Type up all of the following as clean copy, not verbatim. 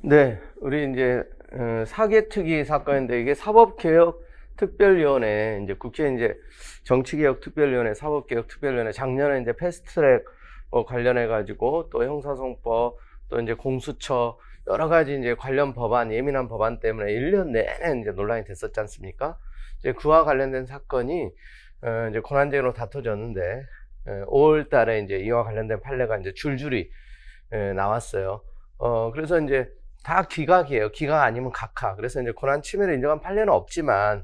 네, 우리 이제 사개특위 사건인데 이게 사법개혁특별위원회 이제 국회 이제 정치개혁특별위원회, 사법개혁특별위원회 작년에 이제 패스트트랙 관련해 가지고 또 형사소송법 또 이제 공수처 여러 가지 이제 관련 법안, 예민한 법안 때문에 1년 내내 이제 논란이 됐었지 않습니까? 이제 그와 관련된 사건이 이제 권한쟁의로 다퉈졌는데 5월 달에 이제 이와 관련된 판례가 이제 줄줄이 나왔어요. 그래서 이제 다 기각이에요. 기각 아니면 각하. 그래서 이제 권한 침해를 인정한 판례는 없지만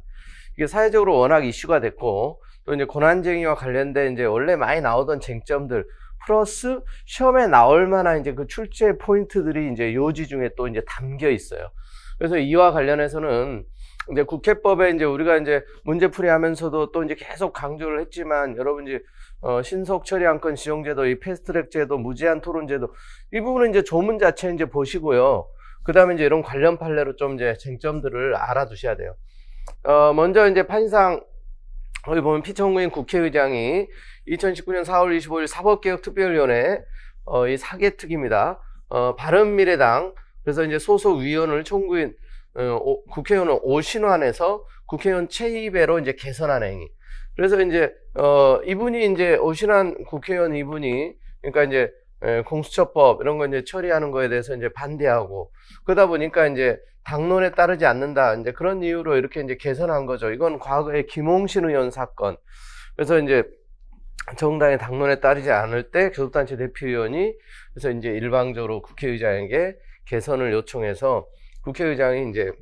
이게 사회적으로 워낙 이슈가 됐고 또 이제 권한쟁의와 관련된 이제 원래 많이 나오던 쟁점들 플러스 시험에 나올 만한 이제 그 출제 포인트들이 이제 요지 중에 또 이제 담겨 있어요. 그래서 이와 관련해서는 이제 국회법에 이제 우리가 이제 문제풀이 하면서도 또 이제 계속 강조를 했지만 여러분 이제 신속 처리 안건 지정제도, 이 패스트트랙 제도, 무제한 토론제도 이 부분은 이제 조문 자체 이제 보시고요. 그 다음에 이제 이런 관련 판례로 좀 이제 쟁점들을 알아두셔야 돼요. 먼저 이제 판상, 여기 보면 피청구인 국회의장이 2019년 4월 25일 사법개혁특별위원회, 이 사개특위입니다. 바른미래당, 그래서 이제 소속 위원을 총구인, 국회의원은 오신환에서 국회의원 최이배로 이제 개선한 행위. 그래서 이제, 이분이 이제 오신환 국회의원 이분이, 그러니까 이제, 공수처법 이런 거 이제 처리하는 거에 대해서 이제 반대하고 그러다 보니까 이제 당론에 따르지 않는다 이제 그런 이유로 이렇게 이제 개선한 거죠. 이건 과거에 김홍신 의원 사건. 그래서 이제 정당의 당론에 따르지 않을 때 교섭단체 대표위원이 그래서 이제 일방적으로 국회의장에게 개선을 요청해서 국회의장이 이제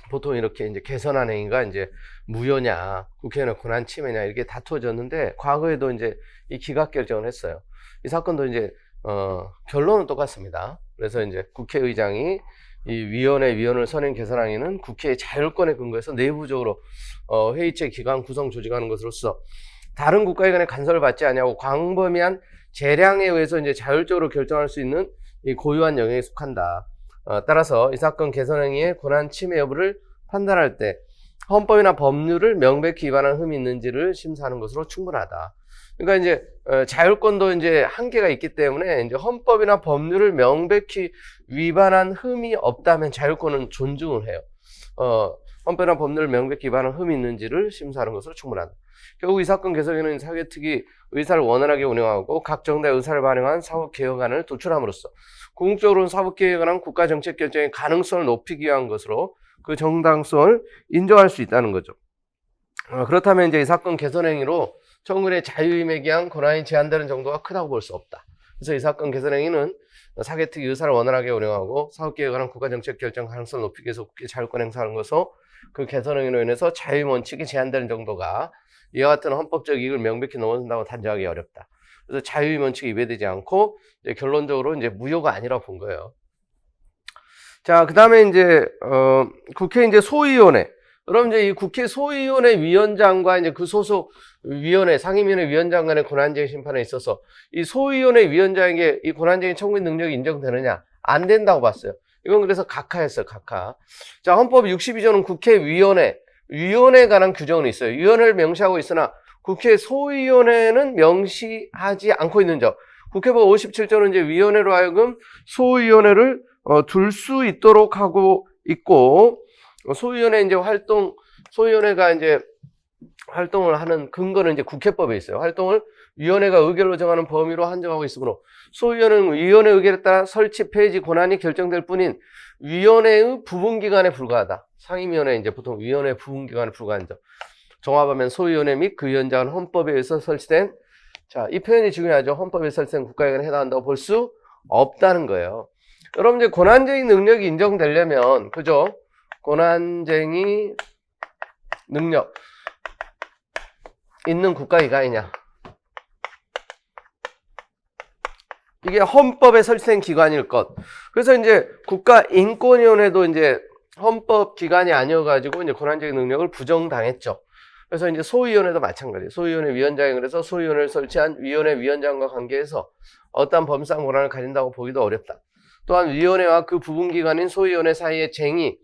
보통 이렇게 이제 개선한 행위가 이제 무효냐, 국회의원의 권한 침해냐 이렇게 다투어졌는데 과거에도 이제 이 기각 결정을 했어요. 이 사건도 이제 결론은 똑같습니다. 그래서 이제 국회의장이 이 위원을 선임 개선항의는 국회의 자율권에 근거해서 내부적으로 회의체 기관 구성 조직하는 것으로서 다른 국가기관의 간섭을 받지 아니하고 광범위한 재량에 의해서 이제 자율적으로 결정할 수 있는 이 고유한 영역에 속한다. 따라서 이 사건 개선행위의 권한 침해 여부를 판단할 때 헌법이나 법률을 명백히 위반한 흠이 있는지를 심사하는 것으로 충분하다. 그러니까 이제 자율권도 이제 한계가 있기 때문에 이제 헌법이나 법률을 명백히 위반한 흠이 없다면 자율권은 존중을 해요. 헌법이나 법률을 명백히 위반한 흠이 있는지를 심사하는 것으로 충분하다. 결국 이 사건 개선에는 사개특위 의사를 원활하게 운영하고 각 정당의 의사를 반영한 사법개혁안을 도출함으로써 궁극적으로는 사법개혁안은 국가정책결정의 가능성을 높이기 위한 것으로 그 정당성을 인정할 수 있다는 거죠. 그렇다면 이제 이 사건 개선행위로 청구인의 자유임에 기한 권한이 제한되는 정도가 크다고 볼 수 없다. 그래서 이 사건 개선행위는 사개특위 의사를 원활하게 운영하고 사법개혁안은 국가정책결정 가능성을 높이기 위해서 국회 자율권 행사하는 것으로 그 개선행위로 인해서 자유임 원칙이 제한되는 정도가 이와 같은 헌법적 이익을 명백히 넘어선다고 단정하기 어렵다. 그래서 자유임 원칙이 위배되지 않고 이제 결론적으로 이제 무효가 아니라 본 거예요. 자, 그 다음에 이제 국회 이제 소위원회. 그럼 이제 이 국회 소위원회 위원장과 이제 그 소속 위원회, 상임위원회 위원장 간의 권한쟁의 심판에 있어서 이 소위원회 위원장에게 이 권한쟁의 청구인 능력이 인정되느냐? 안 된다고 봤어요. 이건 그래서 각하였어요, 각하. 자, 헌법 62조는 위원회에 관한 규정은 있어요. 위원회를 명시하고 있으나 국회 소위원회는 명시하지 않고 있는 점. 국회법 57조는 이제 위원회로 하여금 소위원회를 둘 수 있도록 하고 있고, 소위원회 이제 소위원회가 이제 활동을 하는 근거는 이제 국회법에 있어요. 활동을 위원회가 의결로 정하는 범위로 한정하고 있으므로 소위원회는 위원회 의결에 따라 설치 폐지 권한이 결정될 뿐인 위원회의 부분기관에 불과하다. 상임위원회 이제 보통 위원회 부분기관에 불과한 점. 종합하면 소위원회 및 그 위원장은 헌법에 의해서 설치된 자, 이 표현이 중요하죠. 헌법에 설치된 국가기관에 해당한다고 볼 수 없다는 거예요. 여러분 이제 권한쟁의 능력이 인정되려면 그죠? 권한쟁의 능력 있는 국가기관이냐? 이게 헌법에 설치된 기관일 것. 그래서 이제 국가인권위원회도 이제 헌법 기관이 아니어가지고 이제 권한쟁의 능력을 부정당했죠. 그래서 이제 소위원회도 마찬가지예요. 소위원회 위원장이 그래서 소위원회를 설치한 위원회 위원장과 관계해서 어떠한 법상 권한을 가진다고 보기도 어렵다. 또한 위원회와 그 부분기관인 소위원회 사이의 쟁의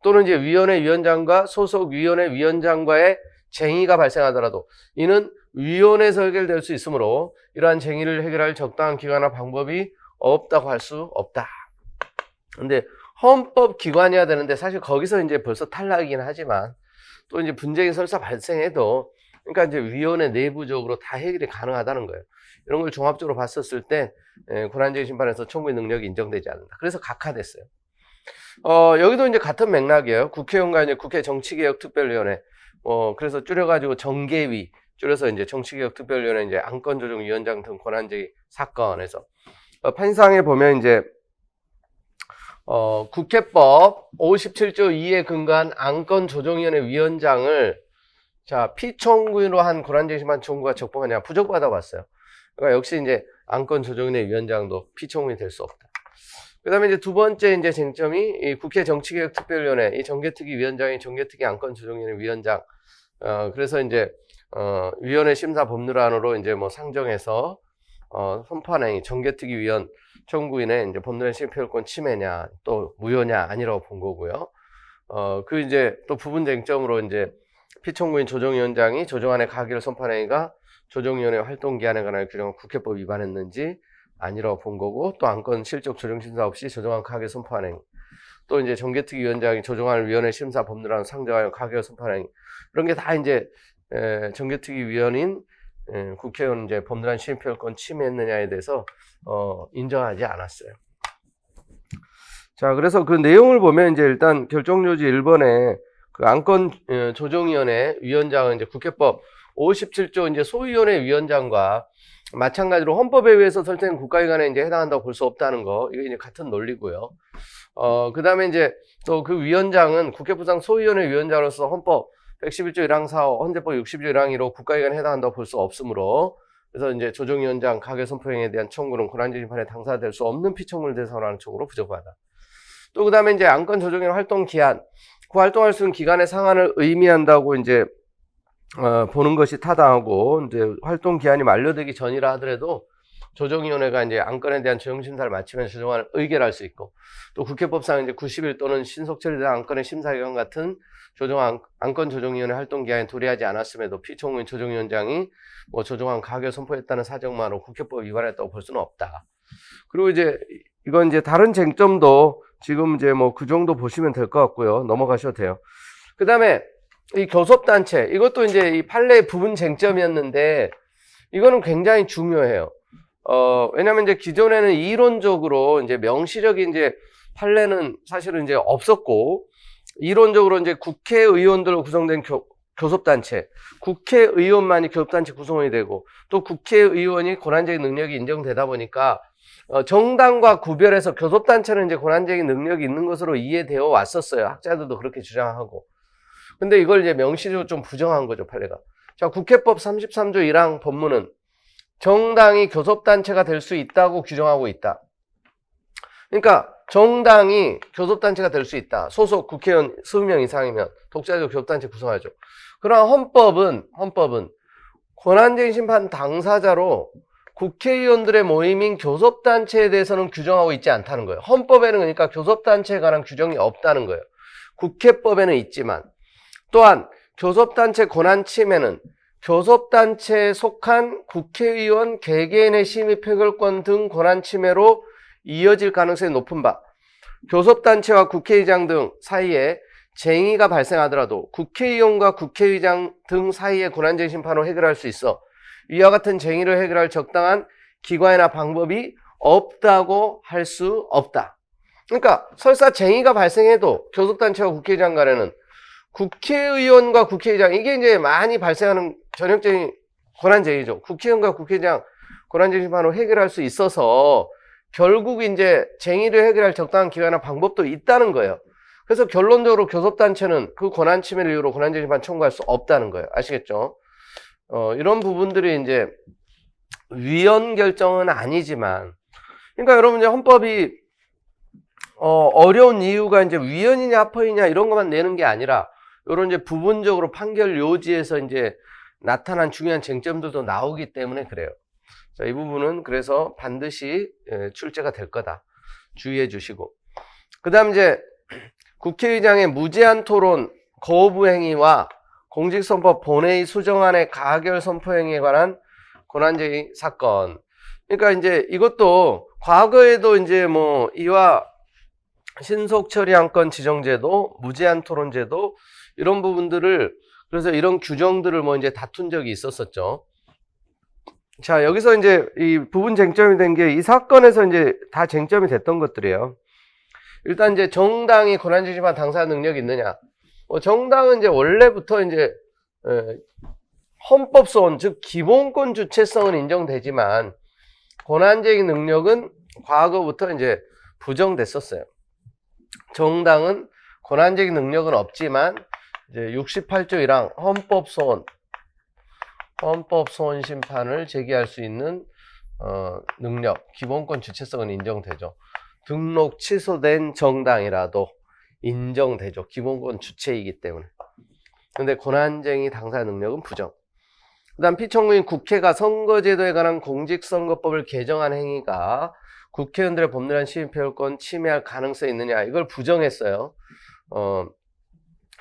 또는 이제 위원회 위원장과 소속 위원회 위원장과의 쟁의가 발생하더라도 이는 위원회에서 해결될 수 있으므로 이러한 쟁의를 해결할 적당한 기간이나 방법이 없다고 할 수 없다. 근데 헌법 기관이어야 되는데 사실 거기서 이제 벌써 탈락이긴 하지만 또 이제 분쟁이 설사 발생해도 그러니까 이제 위원회 내부적으로 다 해결이 가능하다는 거예요. 이런 걸 종합적으로 봤었을 때 권한쟁의 심판에서 청구의 능력이 인정되지 않는다. 그래서 각하됐어요. 여기도 이제 같은 맥락이에요. 국회의원과 이제 국회 정치개혁특별위원회, 그래서 줄여가지고 정개위, 줄여서 이제 정치개혁특별위원회 이제 안건조정위원장 등 권한쟁의 사건에서 판상에 보면 이제 국회법 57조 2에 근거한 안건조정위원회 위원장을 자 피청구인으로 한 권한쟁의 심판 청구가 적법하냐 부적받아 봤어요. 그러니까 역시 이제 안건조정위원회 위원장도 피청구인이 될 수 없다. 그 다음에 이제 두 번째 이제 쟁점이 이 국회 정치개혁특별위원회, 이 정개특위 위원장이 정개특위 안건조정위원회 위원장, 그래서 이제, 위원회 심사 법률안으로 이제 뭐 상정해서, 선판행위, 정개특위 위원 청구인의 이제 법률안 실패율권 침해냐, 또 무효냐, 아니라고 본 거고요. 그 이제 또 부분 쟁점으로 이제 피청구인 조정위원장이 조정안의 가결 선판행위가 조정위원회 활동기한에 관한 규정을 국회법 위반했는지, 아니라고 본 거고, 또 안건 실적 조정 심사 없이 조정안 가결 선포한행, 또 이제 정개특위 위원장이 조정안 위원회 심사 법률안 상정하여 가결 선포한행, 이런 게 다 이제 정개특위 위원인 국회의원 이제 법률안 시행표현권 침해했느냐에 대해서 인정하지 않았어요. 자, 그래서 그 내용을 보면 이제 일단 결정요지 1번에 그 안건 조정위원회 위원장은 이제 국회법 57조 이제 소위원회 위원장과 마찬가지로 헌법에 의해서 설정된 국가기관에 이제 해당한다고 볼 수 없다는 거, 이게 이제 같은 논리고요. 그 다음에 이제 또 그 위원장은 국회부상 소위원회 위원장으로서 헌법 111조 1항 4호, 헌재법 60조 1항 1호 국가기관에 해당한다고 볼 수 없으므로, 그래서 이제 조정위원장 가결 선포행위에 대한 청구는 권한쟁의 심판에 당사될 수 없는 피청구를 대상으로 하는 청구로 부적하다. 또 그 다음에 이제 안건 조정위원 활동 기한, 그 활동할 수 있는 기간의 상한을 의미한다고 이제 보는 것이 타당하고, 이제 활동 기한이 만료되기 전이라 하더라도 조정위원회가 이제 안건에 대한 조정심사를 마치면 조정안을 의결할 수 있고, 또 국회법상 이제 90일 또는 신속 처리된 안건의 심사기간 같은 안건 조정위원회 활동 기한에 도래하지 않았음에도 피청구인 조정위원장이 뭐 조정안 가결 선포했다는 사정만으로 국회법 위반했다고 볼 수는 없다. 그리고 이제 이건 이제 다른 쟁점도 지금 이제 뭐 그 정도 보시면 될 것 같고요. 넘어가셔도 돼요. 그 다음에 이 교섭단체, 이것도 이제 이 판례의 부분 쟁점이었는데, 이거는 굉장히 중요해요. 왜냐면 이제 기존에는 이론적으로 이제 명시적인 이제 판례는 사실은 이제 없었고, 이론적으로 이제 국회의원들로 구성된 교섭단체, 국회의원만이 교섭단체 구성원이 되고, 또 국회의원이 권한적인 능력이 인정되다 보니까, 정당과 구별해서 교섭단체는 이제 권한적인 능력이 있는 것으로 이해되어 왔었어요. 학자들도 그렇게 주장하고. 근데 이걸 이제 명시적으로 좀 부정한 거죠, 판례가. 자, 국회법 33조 1항 법문은 정당이 교섭단체가 될 수 있다고 규정하고 있다. 그러니까 정당이 교섭단체가 될 수 있다. 소속 국회의원 20명 이상이면 독자적 교섭단체 구성하죠. 그러나 헌법은 권한쟁의 심판 당사자로 국회의원들의 모임인 교섭단체에 대해서는 규정하고 있지 않다는 거예요. 헌법에는 그러니까 교섭단체에 관한 규정이 없다는 거예요. 국회법에는 있지만, 또한 교섭단체 권한 침해는 교섭단체에 속한 국회의원 개개인의 심의 표결권 등 권한 침해로 이어질 가능성이 높은 바, 교섭단체와 국회의장 등 사이에 쟁의가 발생하더라도 국회의원과 국회의장 등 사이의 권한쟁의 심판으로 해결할 수 있어 이와 같은 쟁의를 해결할 적당한 기관이나 방법이 없다고 할 수 없다. 그러니까 설사 쟁의가 발생해도 교섭단체와 국회의장 간에는 국회의원과 국회의장, 이게 이제 많이 발생하는 전형적인 권한쟁의죠. 국회의원과 국회의장 권한쟁의 심판으로 해결할 수 있어서 결국 이제 쟁의를 해결할 적당한 기간이나 방법도 있다는 거예요. 그래서 결론적으로 교섭단체는 그 권한 침해를 이유로 권한쟁의 심판 청구할 수 없다는 거예요. 아시겠죠? 이런 부분들이 이제 위헌 결정은 아니지만, 그러니까 여러분 이제 헌법이 어려운 이유가 이제 위헌이냐 합헌이냐 이런 것만 내는 게 아니라 이런 이제 부분적으로 판결 요지에서 이제 나타난 중요한 쟁점들도 나오기 때문에 그래요. 자, 이 부분은 그래서 반드시 출제가 될 거다. 주의해 주시고. 그 다음 이제 국회의장의 무제한 토론 거부 행위와 공직선거 본회의 수정안의 가결 선포 행위에 관한 권한쟁의 사건. 그러니까 이제 이것도 과거에도 이제 뭐 이와 신속 처리 안건 지정제도, 무제한 토론제도 이런 부분들을 그래서 이런 규정들을 뭐 이제 다툰 적이 있었었죠. 자, 여기서 이제 이 부분 쟁점이 된 게 이 사건에서 이제 다 쟁점이 됐던 것들이에요. 일단 이제 정당이 권한쟁의심판 당사 능력이 있느냐? 정당은 이제 원래부터 이제 헌법소원 즉 기본권 주체성은 인정되지만 권한쟁의 능력은 과거부터 이제 부정됐었어요. 정당은 권한쟁의 능력은 없지만 이제 68조 1항 헌법소원 심판을 제기할 수 있는 능력, 기본권 주체성은 인정되죠. 등록 취소된 정당이라도 인정되죠. 기본권 주체이기 때문에. 근데 권한쟁의 당사 능력은 부정. 그 다음 피청구인 국회가 선거제도에 관한 공직선거법을 개정한 행위가 국회의원들의 법률안 시민표현권 침해할 가능성이 있느냐 이걸 부정했어요.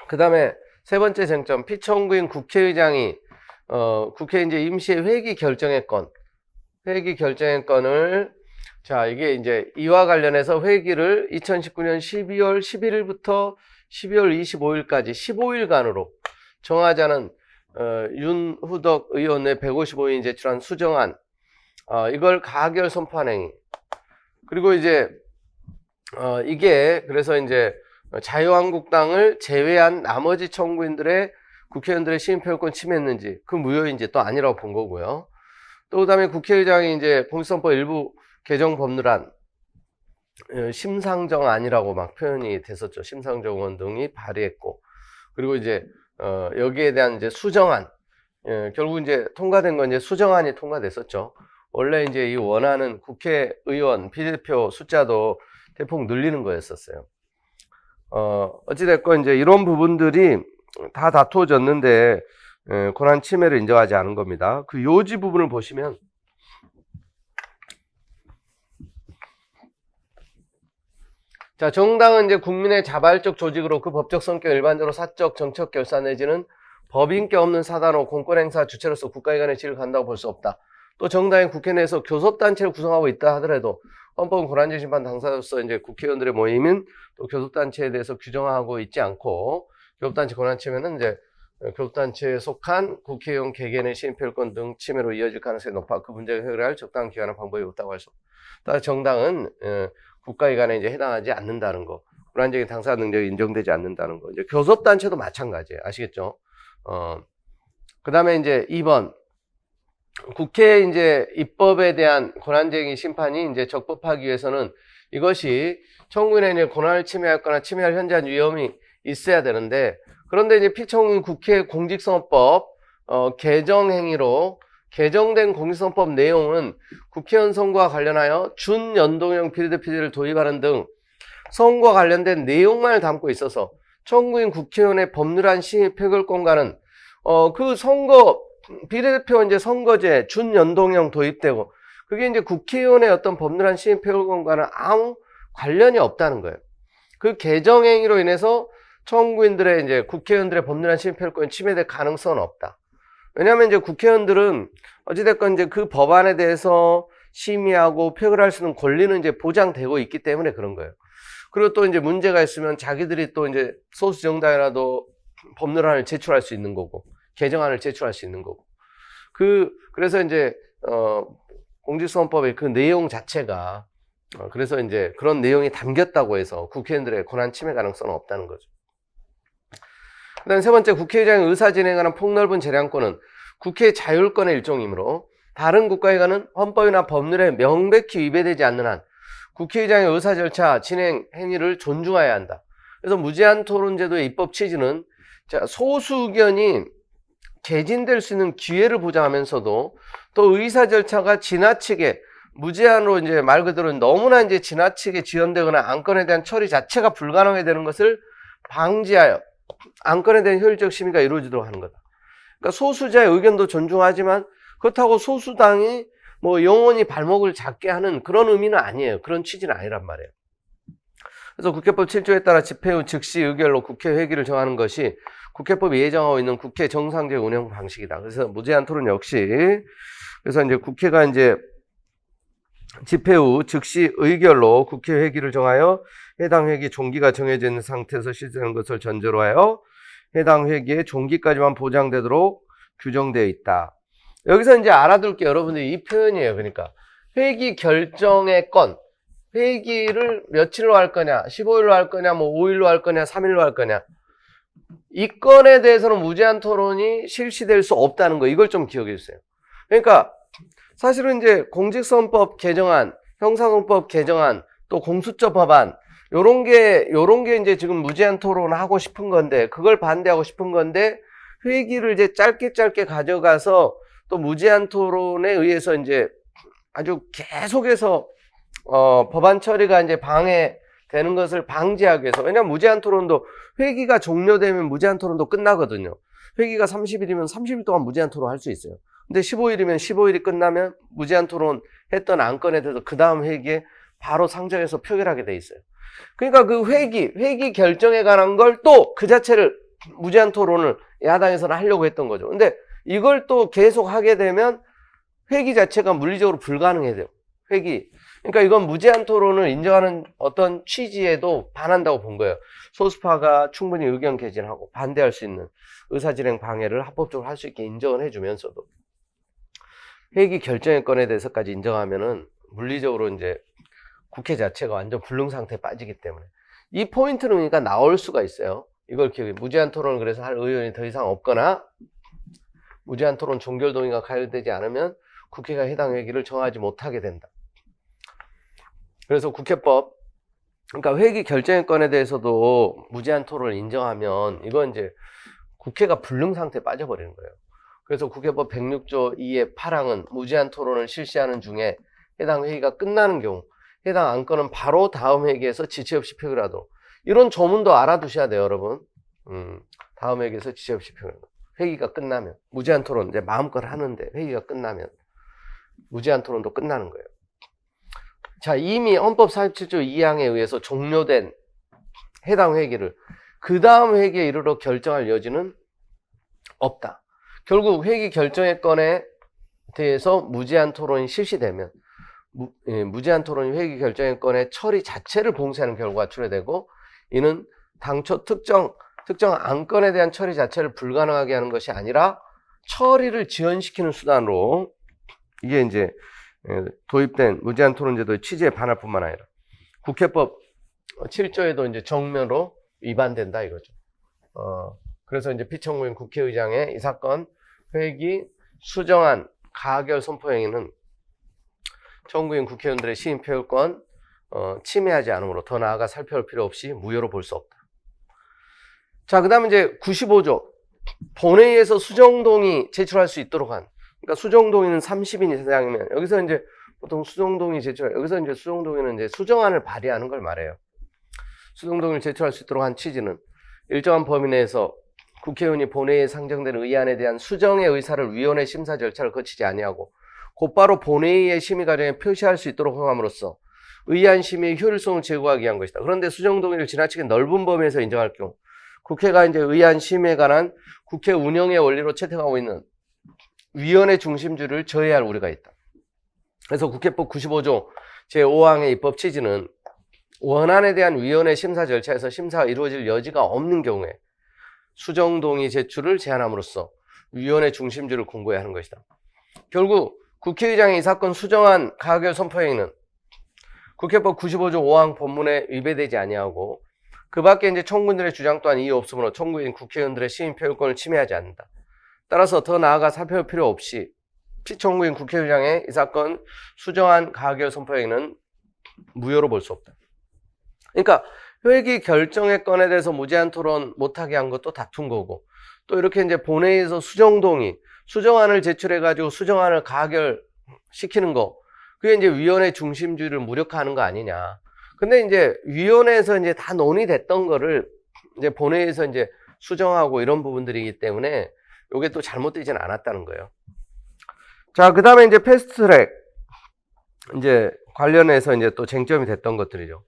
그 다음에 세 번째 쟁점 피청구인 국회의장이 국회 이제 임시 회기 결정의건을 자 이게 이제 이와 관련해서 회기를 2019년 12월 11일부터 12월 25일까지 15일간으로 정하자는 윤후덕 의원의 155인 제출한 수정안 이걸 가결 선포한 행위. 그리고 이제 이게 그래서 이제 자유한국당을 제외한 나머지 청구인들의 국회의원들의 시민표현권 침해했는지 그 무효인지 또 아니라고 본 거고요. 또 그다음에 국회의장이 이제 공직선거법 일부 개정 법률안 심상정안이라고 막 표현이 됐었죠. 심상정원 등이 발의했고 그리고 이제 여기에 대한 이제 수정안 결국 이제 통과된 건 이제 수정안이 통과됐었죠. 원래 이제 이 원하는 국회의원 비례대표 숫자도 대폭 늘리는 거였었어요. 어찌됐건 이제 이런 부분들이 다 다투어졌는데 권한 침해를 인정하지 않은 겁니다. 그 요지 부분을 보시면 자, 정당은 이제 국민의 자발적 조직으로 그 법적 성격 일반적으로 사적 정책 결산 내지는 법인격 없는 사단으로 공권 행사 주체로서 국가기관의 지위를 갖는다고 볼 수 없다. 또 정당이 국회 내에서 교섭단체를 구성하고 있다 하더라도 헌법은 권한쟁의 심판 당사자로서 이제 국회의원들의 모임인 또 교섭단체에 대해서 규정하고 있지 않고 교섭단체 권한 침해는 이제 교섭단체에 속한 국회의원 개개인의 시민표현권 등 침해로 이어질 가능성이 높아 그 문제를 해결할 적당한 기간과 방법이 없다고 할 수 없다. 따라서 정당은 국가기관에 이제 해당하지 않는다는 거, 권한쟁의 당사 능력이 인정되지 않는다는 거. 이제 교섭단체도 마찬가지예요. 아시겠죠? 그 다음에 이제 2번. 국회 이제 입법에 대한 권한쟁의 심판이 이제 적법하기 위해서는 이것이 청구인의 이제 권한을 침해할 침해할 현저한 위험이 있어야 되는데 그런데 이제 피청구인 국회 공직선거법 개정 행위로 개정된 공직선거법 내용은 국회의원 선거와 관련하여 준연동형 비례대표제를 도입하는 등 선거와 관련된 내용만을 담고 있어서 청구인 국회의원의 법률안 시행 표결권과는 그 선거 비례대표 이제 선거제 준연동형 도입되고 그게 이제 국회의원의 어떤 법률안 시행 표결권과는 아무 관련이 없다는 거예요. 그 개정 행위로 인해서 청구인들의 이제 국회의원들의 법률안 시행 표결권이 침해될 가능성은 없다. 왜냐하면 이제 국회의원들은 어찌됐건 이제 그 법안에 대해서 심의하고 표결할 수 있는 권리는 이제 보장되고 있기 때문에 그런 거예요. 그리고 또 이제 문제가 있으면 자기들이 또 이제 소수 정당이라도 법률안을 제출할 수 있는 거고, 개정안을 제출할 수 있는 거고. 그래서 이제, 공직선거법의 그 내용 자체가, 그래서 이제 그런 내용이 담겼다고 해서 국회의원들의 권한 침해 가능성은 없다는 거죠. 그 다음 세 번째, 국회의장의 의사 진행에 관한 폭넓은 재량권은 국회의 자율권의 일종이므로 다른 국가기관은 헌법이나 법률에 명백히 위배되지 않는 한 국회의장의 의사 절차 진행 행위를 존중해야 한다. 그래서 무제한 토론제도의 입법 취지는 소수 의견이 개진될 수 있는 기회를 보장하면서도 또 의사 절차가 지나치게 무제한으로 이제 말 그대로 너무나 이제 지나치게 지연되거나 안건에 대한 처리 자체가 불가능하게 되는 것을 방지하여 안건에 대한 효율적 심의가 이루어지도록 하는 거다. 그러니까 소수자의 의견도 존중하지만 그렇다고 소수당이 뭐 영원히 발목을 잡게 하는 그런 의미는 아니에요. 그런 취지는 아니란 말이에요. 그래서 국회법 7조에 따라 집회 후 즉시 의결로 국회 회기를 정하는 것이 국회법이 예정하고 있는 국회 정상제 운영 방식이다. 그래서 무제한 토론 역시 그래서 이제 국회가 이제 집회 후 즉시 의결로 국회 회기를 정하여 해당 회기 종기가 정해져 있는 상태에서 실시되는 것을 전제로 하여 해당 회기의 종기까지만 보장되도록 규정되어 있다. 여기서 이제 알아둘 게 여러분들이 이 표현이에요. 그러니까 회기 결정의 건, 회기를 며칠로 할 거냐, 15일로 할 거냐, 뭐 5일로 할 거냐, 3일로 할 거냐, 이 건에 대해서는 무제한 토론이 실시될 수 없다는 거, 이걸 좀 기억해 주세요. 그러니까 사실은 이제 공직선거법 개정안, 형사소송법 개정안, 또 공수처 법안, 요런 게 이제 지금 무제한 토론하고 싶은 건데, 그걸 반대하고 싶은 건데, 회기를 이제 짧게 가져가서 또 무제한 토론에 의해서 이제 아주 계속해서 법안 처리가 이제 방해되는 것을 방지하기 위해서. 왜냐면 무제한 토론도 회기가 종료되면 무제한 토론도 끝나거든요. 회기가 30일이면 30일 동안 무제한 토론 할 수 있어요. 근데 15일이면 15일이 끝나면 무제한 토론 했던 안건에 대해서 그 다음 회기에 바로 상정해서 표결하게 돼 있어요. 그러니까 그 회기 결정에 관한 걸 또 그 자체를 무제한 토론을 야당에서는 하려고 했던 거죠. 근데 이걸 또 계속 하게 되면 회기 자체가 물리적으로 불가능해져요. 회기. 그러니까 이건 무제한 토론을 인정하는 어떤 취지에도 반한다고 본 거예요. 소수파가 충분히 의견 개진하고 반대할 수 있는 의사진행 방해를 합법적으로 할 수 있게 인정을 해주면서도 회기 결정의 건에 대해서까지 인정하면은 물리적으로 이제 국회 자체가 완전 불능 상태에 빠지기 때문에 이 포인트는 그러니까 나올 수가 있어요. 이걸 기억해. 무제한 토론을 그래서 할 의원이 더 이상 없거나 무제한 토론 종결 동의가 가결되지 않으면 국회가 해당 회기를 정하지 못하게 된다. 그래서 국회법, 그러니까 회기 결정의 건에 대해서도 무제한 토론을 인정하면 이건 이제 국회가 불능 상태에 빠져버리는 거예요. 그래서 국회법 106조 2의 8항은 무제한 토론을 실시하는 중에 해당 회기가 끝나는 경우 해당 안건은 바로 다음 회기에서 지체 없이 표결하도록. 이런 조문도 알아두셔야 돼요, 여러분. 다음 회기에서 지체 없이 표결하도록. 회기가 끝나면 무제한 토론 이제 마음껏 하는데 회기가 끝나면 무제한 토론도 끝나는 거예요. 자, 이미 헌법 47조 2항에 의해서 종료된 해당 회기를 그 다음 회기에 이르러 결정할 여지는 없다. 결국 회기 결정의 건에 대해서 무제한 토론이 실시되면 무제한 토론이 회기 결정의 건의 처리 자체를 봉쇄하는 결과가 초래되고, 이는 당초 특정 안건에 대한 처리 자체를 불가능하게 하는 것이 아니라 처리를 지연시키는 수단으로, 이게 이제 도입된 무제한 토론제도의 취지에 반할 뿐만 아니라 국회법 7조에도 이제 정면으로 위반된다 이거죠. 그래서 이제 피청구인 국회의장의 이 사건 회기 수정안 가결 선포 행위는 청구인 국회의원들의 시민 표현권 침해하지 않으므로 더 나아가 살펴볼 필요 없이 무효로 볼 수 없다. 자, 그 다음에 이제 95조 본회의에서 수정동의 제출할 수 있도록 한, 그러니까 수정동의는 30인 이상이면, 여기서 이제 보통 수정동의 제출, 여기서 이제 수정동의는 이제 수정안을 발의하는 걸 말해요. 수정동의를 제출할 수 있도록 한 취지는 일정한 범위 내에서 국회의원이 본회의에 상정된 의안에 대한 수정의 의사를 위원회 심사 절차를 거치지 아니하고 곧바로 본회의의 심의 과정에 표시할 수 있도록 함으로써 의안 심의의 효율성을 제고하기 위한 것이다. 그런데 수정동의를 지나치게 넓은 범위에서 인정할 경우 국회가 이제 의안 심의에 관한 국회 운영의 원리로 채택하고 있는 위원회 중심주의를 저해할 우려가 있다. 그래서 국회법 95조 제5항의 입법 취지는 원안에 대한 위원회 심사 절차에서 심사가 이루어질 여지가 없는 경우에 수정동의 제출을 제한함으로써 위원회 중심주의를 공고해야 하는 것이다. 결국 국회의장의 이 사건 수정안 가결 선포 행위는 국회법 95조 5항 본문에 위배되지 아니하고 그 밖에 이제 청구인들의 주장 또한 이유 없으므로 청구인 국회의원들의 시민 표현권을 침해하지 않는다. 따라서 더 나아가 살펴볼 필요 없이 피청구인 국회의장의 이 사건 수정안 가결 선포 행위는 무효로 볼 수 없다. 그러니까 회기 결정의 건에 대해서 무제한 토론 못하게 한 것도 다툰 거고, 또 이렇게 이제 본회의에서 수정동의, 수정안을 제출해가지고 수정안을 가결시키는 거, 그게 이제 위원회 중심주의를 무력화하는 거 아니냐. 근데 이제 위원회에서 이제 다 논의됐던 거를 이제 본회의에서 이제 수정하고 이런 부분들이기 때문에 이게 또 잘못되지는 않았다는 거예요. 자, 그 다음에 이제 패스트트랙, 이제 관련해서 이제 또 쟁점이 됐던 것들이죠.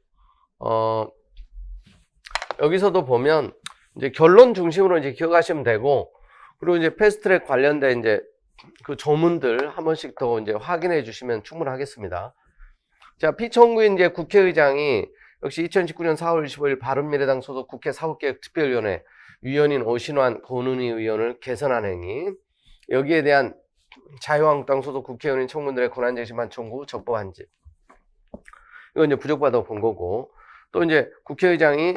여기서도 보면 이제 결론 중심으로 이제 기억하시면 되고, 그리고 이제 패스트트랙 관련된 이제 그 조문들 한 번씩 더 이제 확인해 주시면 충분하겠습니다. 자, 피청구인 이제 국회의장이 역시 2019년 4월 25일 바른미래당 소속 국회 사법개혁특별위원회 위원인 오신환 권은희 의원을 개선한 행위, 여기에 대한 자유한국당 소속 국회의원인 청문들의 권한쟁의심판 청구 적법한지, 이건 이제 부적받아 본 거고, 또 이제 국회의장이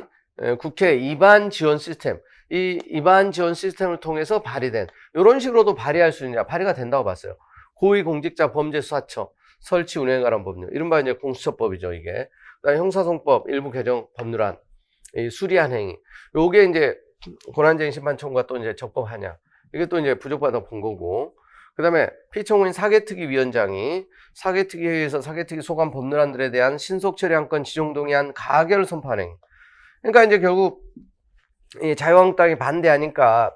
국회 입안 지원 시스템, 이 입안 지원 시스템을 통해서 발의된, 이런 식으로도 발의할 수 있느냐, 발의가 된다고 봤어요. 고위공직자 범죄수사처 설치 운영에 관한 법률, 이른바 이제 공수처법이죠, 이게. 그다음에 형사소송법 일부 개정 법률안, 이 수리한 행위, 요게 이제 권한쟁의심판 청구가 또 이제 적법하냐, 이게 또 이제 부적받아 본 거고, 그 다음에 피청구인 사개특위 위원장이 사개특위 회의에서 사개특위 소관 법률안들에 대한 신속 처리 안건 지정동의안 가결 선포한 행위. 그러니까 이제 결국 이 자유한국당이 반대하니까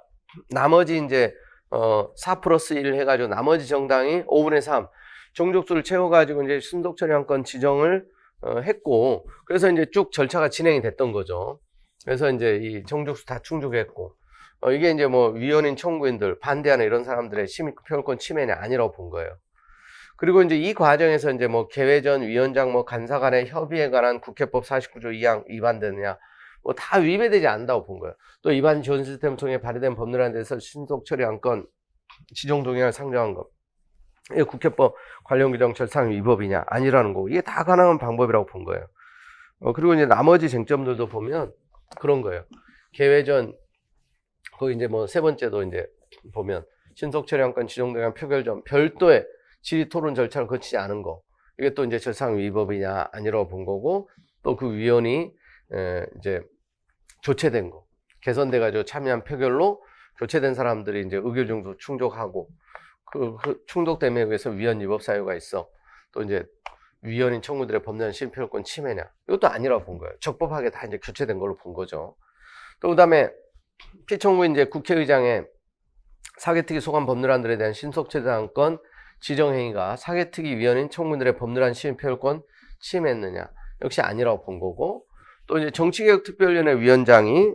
나머지 이제 4+1 해가지고 나머지 정당이 5분의 3 정족수를 채워가지고 이제 신속 처리 안건 지정을 했고, 그래서 이제 쭉 절차가 진행이 됐던 거죠. 그래서 이제 이 정족수 다 충족했고, 이게 이제 뭐 위원인 청구인들 반대하는 이런 사람들의 시민표현권 침해는 아니라고 본 거예요. 그리고 이제 이 과정에서 이제 뭐 개회전 위원장 뭐 간사 간의 협의에 관한 국회법 49조 2항 위반되느냐, 뭐 다 위배되지 않는다고 본 거예요. 또 입안 지원 시스템을 통해 발의된 법률안에 대해서 신속 처리 안건 지정 동의안을 상정한 것, 이게 국회법 관련 규정 절상 위법이냐 아니라는 거고, 이게 다 가능한 방법이라고 본 거예요. 그리고 이제 나머지 쟁점들도 보면 그런 거예요. 개회전 거기 이제 뭐 세 번째도 이제 보면 신속 처리 안건 지정 동의안 표결 전 별도의 질의 토론 절차를 거치지 않은 거, 이게 또 이제 절상 위법이냐 아니라고 본 거고, 또 그 위원이 이제 교체된 거, 개선돼 가지고 참여한 표결로 교체된 사람들이 이제 의결정도 충족하고, 그 충족됨에 의해서 위헌 위법 사유가 있어, 또 이제 위헌인 청구들의 법률안 시민표현권 침해냐, 이것도 아니라고 본 거예요. 적법하게 다 이제 교체된 걸로 본 거죠. 또 그다음에 피청구 이제 국회의장의 사개특위 소관 법률안들에 대한 신속 처리 안건 지정 행위가 사개특위 위원인 청구들의 법률안 시민표현권 침해했느냐, 역시 아니라고 본 거고, 또 이제 정치개혁특별위원회 위원장이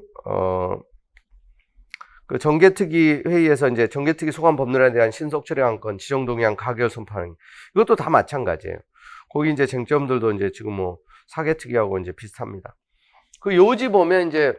그 정개특위 회의에서 이제 정개특위 소관 법률안에 대한 신속 처리 안건 지정 동의안 가결 선포하는, 이것도 다 마찬가지예요. 거기 이제 쟁점들도 이제 지금 뭐 사개특위하고 이제 비슷합니다. 그 요지 보면 이제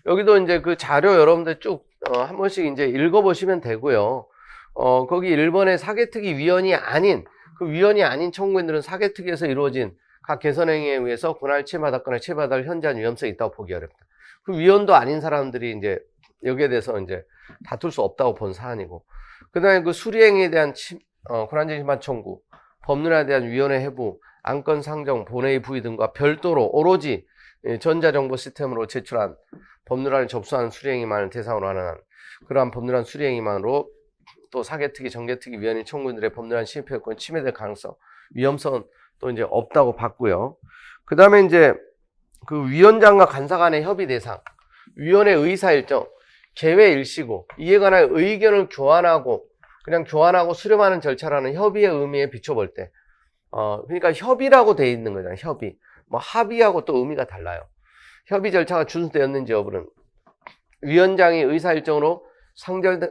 여기도 이제 그 자료 여러분들 쭉 한 번씩 이제 읽어보시면 되고요. 거기 1번에 사개특위 위원이 아닌, 그 위원이 아닌 청구인들은 사개특위에서 이루어진 각 개선 행위에 의해서 권한을 침해받았거나 침해받을 현저한 위험성이 있다고 보기 어렵다. 그 위원도 아닌 사람들이 이제 여기에 대해서 이제 다툴 수 없다고 본 사안이고, 그 다음에 그 수리행위에 대한 권한쟁의심판 청구, 법률에 대한 위원회 해부, 안건 상정, 본회의 부의 등과 별도로 오로지 전자정보 시스템으로 제출한 법률안을 접수하는 수리행위만을 대상으로 하는 그러한 법률안 수리행위만으로 또 사개특위, 정개특위 위원인 청구인들의 법률안 시민표현권 침해될 가능성, 위험성은 또 이제 없다고 봤고요. 그 다음에 이제 그 위원장과 간사 간의 협의 대상, 위원회 의사 일정, 개회 일시고, 이에 관한 의견을 교환하고, 그냥 교환하고 수렴하는 절차라는 협의의 의미에 비춰볼 때, 그러니까 협의라고 돼 있는 거잖아요. 협의. 뭐 합의하고 또 의미가 달라요. 협의 절차가 준수되었는지 여부는 위원장이 의사 일정으로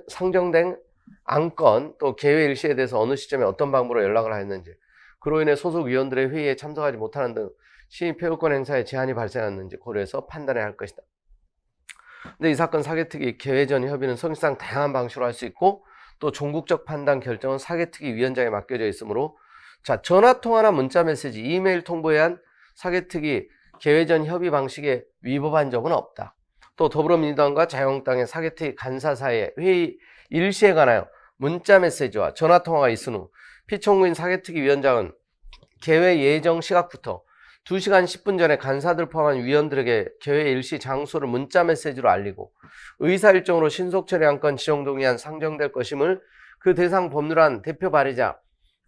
상정된 안건, 또 개회 일시에 대해서 어느 시점에 어떤 방법으로 연락을 하였는지, 그로 인해 소속 위원들의 회의에 참석하지 못하는 등 시민표현권 행사에 제한이 발생했는지 고려해서 판단해야 할 것이다. 근데 이 사건 사개특위 개회전 협의는 성질상 다양한 방식으로 할 수 있고, 또 종국적 판단 결정은 사개특위 위원장에 맡겨져 있으므로, 자, 전화통화나 문자메시지, 이메일 통보에 한 사개특위 개회전 협의 방식에 위법한 점은 없다. 또 더불어민주당과 자유한국당의 사개특위 간사 사이에 회의 일시에 관하여 문자메시지와 전화통화가 있은 후 피청구인 사개특위 위원장은 개회 예정 시각부터 2시간 10분 전에 간사들 포함한 위원들에게 개회 일시 장소를 문자메시지로 알리고 의사일정으로 신속처리 안건 지정동의안 상정될 것임을 그 대상 법률안 대표 발의자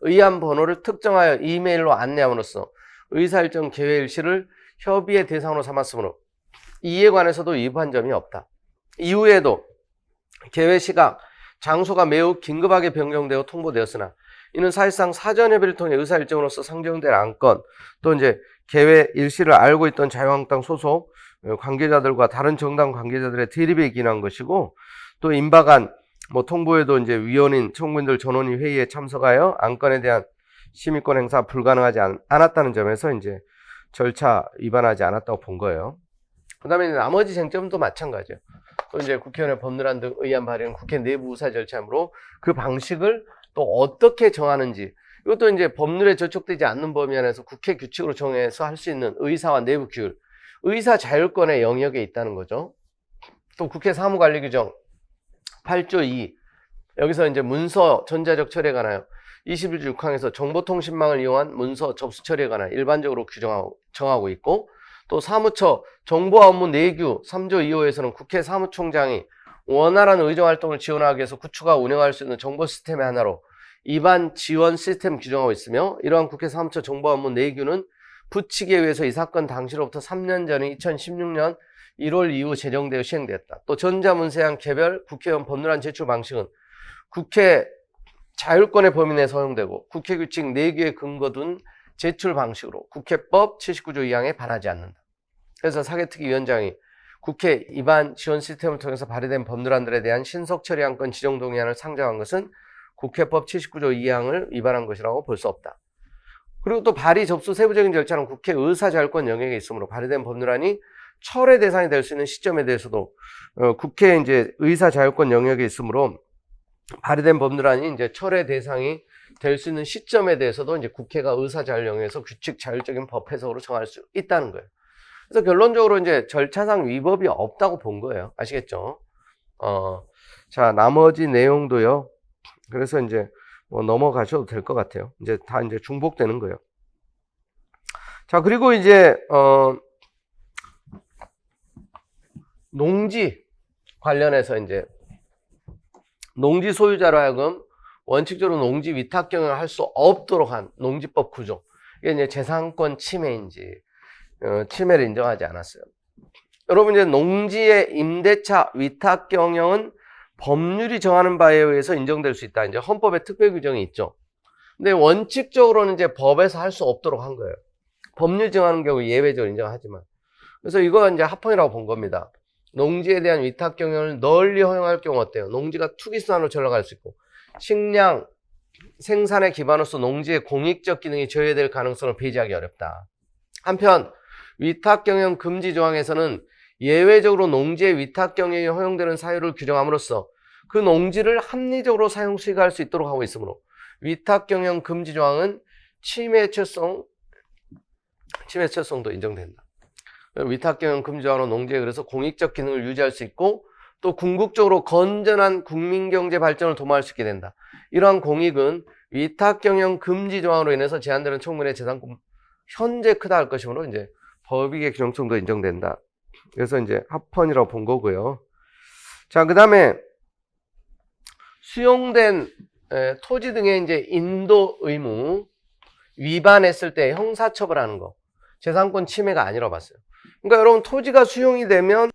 의안 번호를 특정하여 이메일로 안내함으로써 의사일정 개회 일시를 협의의 대상으로 삼았으므로 이에 관해서도 위반한 점이 없다. 이후에도 개회 시각, 장소가 매우 긴급하게 변경되어 통보되었으나 이는 사실상 사전 협의를 통해 의사일정으로서 상정될 안건, 또 이제 개회 일시를 알고 있던 자유한국당 소속 관계자들과 다른 정당 관계자들의 대립에 기인한 것이고, 또 임박한 뭐 통보에도 이제 위원인 청구인들 전원이 회의에 참석하여 안건에 대한 시민권 행사 불가능하지 않았다는 점에서 이제 절차 위반하지 않았다고 본 거예요. 그 다음에 나머지 쟁점도 마찬가지예요. 또 이제 국회의원의 법률안 등 의안 발의는 국회 내부 의사 절차이므로 그 방식을 또 어떻게 정하는지, 이것도 이제 법률에 저촉되지 않는 범위 안에서 국회 규칙으로 정해서 할 수 있는 의사와 내부 규율, 의사 자율권의 영역에 있다는 거죠. 또 국회 사무관리규정 8조 2, 여기서 이제 문서 전자적 처리에 관하여 21조 6항에서 정보통신망을 이용한 문서 접수 처리에 관하여 일반적으로 정하고 있고, 또 사무처 정보화 업무 내규 3조 2호에서는 국회 사무총장이 원활한 의정활동을 지원하기 위해서 구축과 운영할 수 있는 정보 시스템의 하나로 입안 지원 시스템 규정하고 있으며, 이러한 국회 사무처 정보화 업무 내규는 부칙에 의해서 이 사건 당시로부터 3년 전인 2016년 1월 이후 제정되어 시행되었다. 또 전자문서양 개별 국회의원 법률안 제출 방식은 국회 자율권의 범위 내에서 허용되고 국회 규칙 내규에 근거 둔 제출 방식으로 국회법 79조 2항에 반하지 않는다. 그래서 사개특위위원장이 국회 입안 지원 시스템을 통해서 발의된 법률안들에 대한 신속 처리 안건 지정 동의안을 상정한 것은 국회법 79조 2항을 위반한 것이라고 볼 수 없다. 그리고 또 발의 접수 세부적인 절차는 국회 의사자율권 영역에 있으므로 발의된 법률안이 철회 대상이 될 수 있는 시점에 대해서도 국회 이제 의사자율권 영역에 있으므로 발의된 법률안이 이제 철회 대상이 될 수 있는 시점에 대해서도 이제 국회가 의사자율 영역에서 규칙 자율적인 법 해석으로 정할 수 있다는 거예요. 그래서 결론적으로 이제 절차상 위법이 없다고 본 거예요. 아시겠죠? 자, 나머지 내용도요. 그래서 이제 뭐 넘어가셔도 될 것 같아요. 이제 다 이제 중복되는 거예요. 자, 그리고 이제 농지 관련해서 이제 농지 소유자로 하여금 원칙적으로 농지 위탁 경영을 할 수 없도록 한 농지법 구조. 이게 이제 재산권 침해인지 침해를 인정하지 않았어요. 여러분, 이제 농지의 임대차 위탁 경영은 법률이 정하는 바에 의해서 인정될 수 있다. 이제 헌법에 특별 규정이 있죠. 근데 원칙적으로는 이제 법에서 할 수 없도록 한 거예요. 법률 정하는 경우 예외적으로 인정하지만. 그래서 이거 이제 합헌이라고 본 겁니다. 농지에 대한 위탁 경영을 널리 허용할 경우 어때요? 농지가 투기수단으로 전락할 수 있고, 식량 생산의 기반으로서 농지의 공익적 기능이 저해될 가능성을 배제하기 어렵다. 한편 위탁 경영 금지 조항에서는 예외적으로 농지의 위탁 경영이 허용되는 사유를 규정함으로써 그 농지를 합리적으로 사용 수익할 수 있도록 하고 있으므로 위탁 경영 금지 조항은 침해처성도 인정된다. 위탁 경영 금지 조항으로 농지에 그래서 공익적 기능을 유지할 수 있고, 또 궁극적으로 건전한 국민경제 발전을 도모할 수 있게 된다. 이러한 공익은 위탁 경영 금지 조항으로 인해서 제한되는 청문회 재산권 현재 크다 할 것이므로 이제 법익의 균형성도 인정된다. 그래서 이제 합헌이라고 본 거고요. 자, 그 다음에 수용된 토지 등의 이제 인도 의무 위반했을 때 형사처벌하는 거, 재산권 침해가 아니라고 봤어요. 그러니까 여러분, 토지가 수용이 되면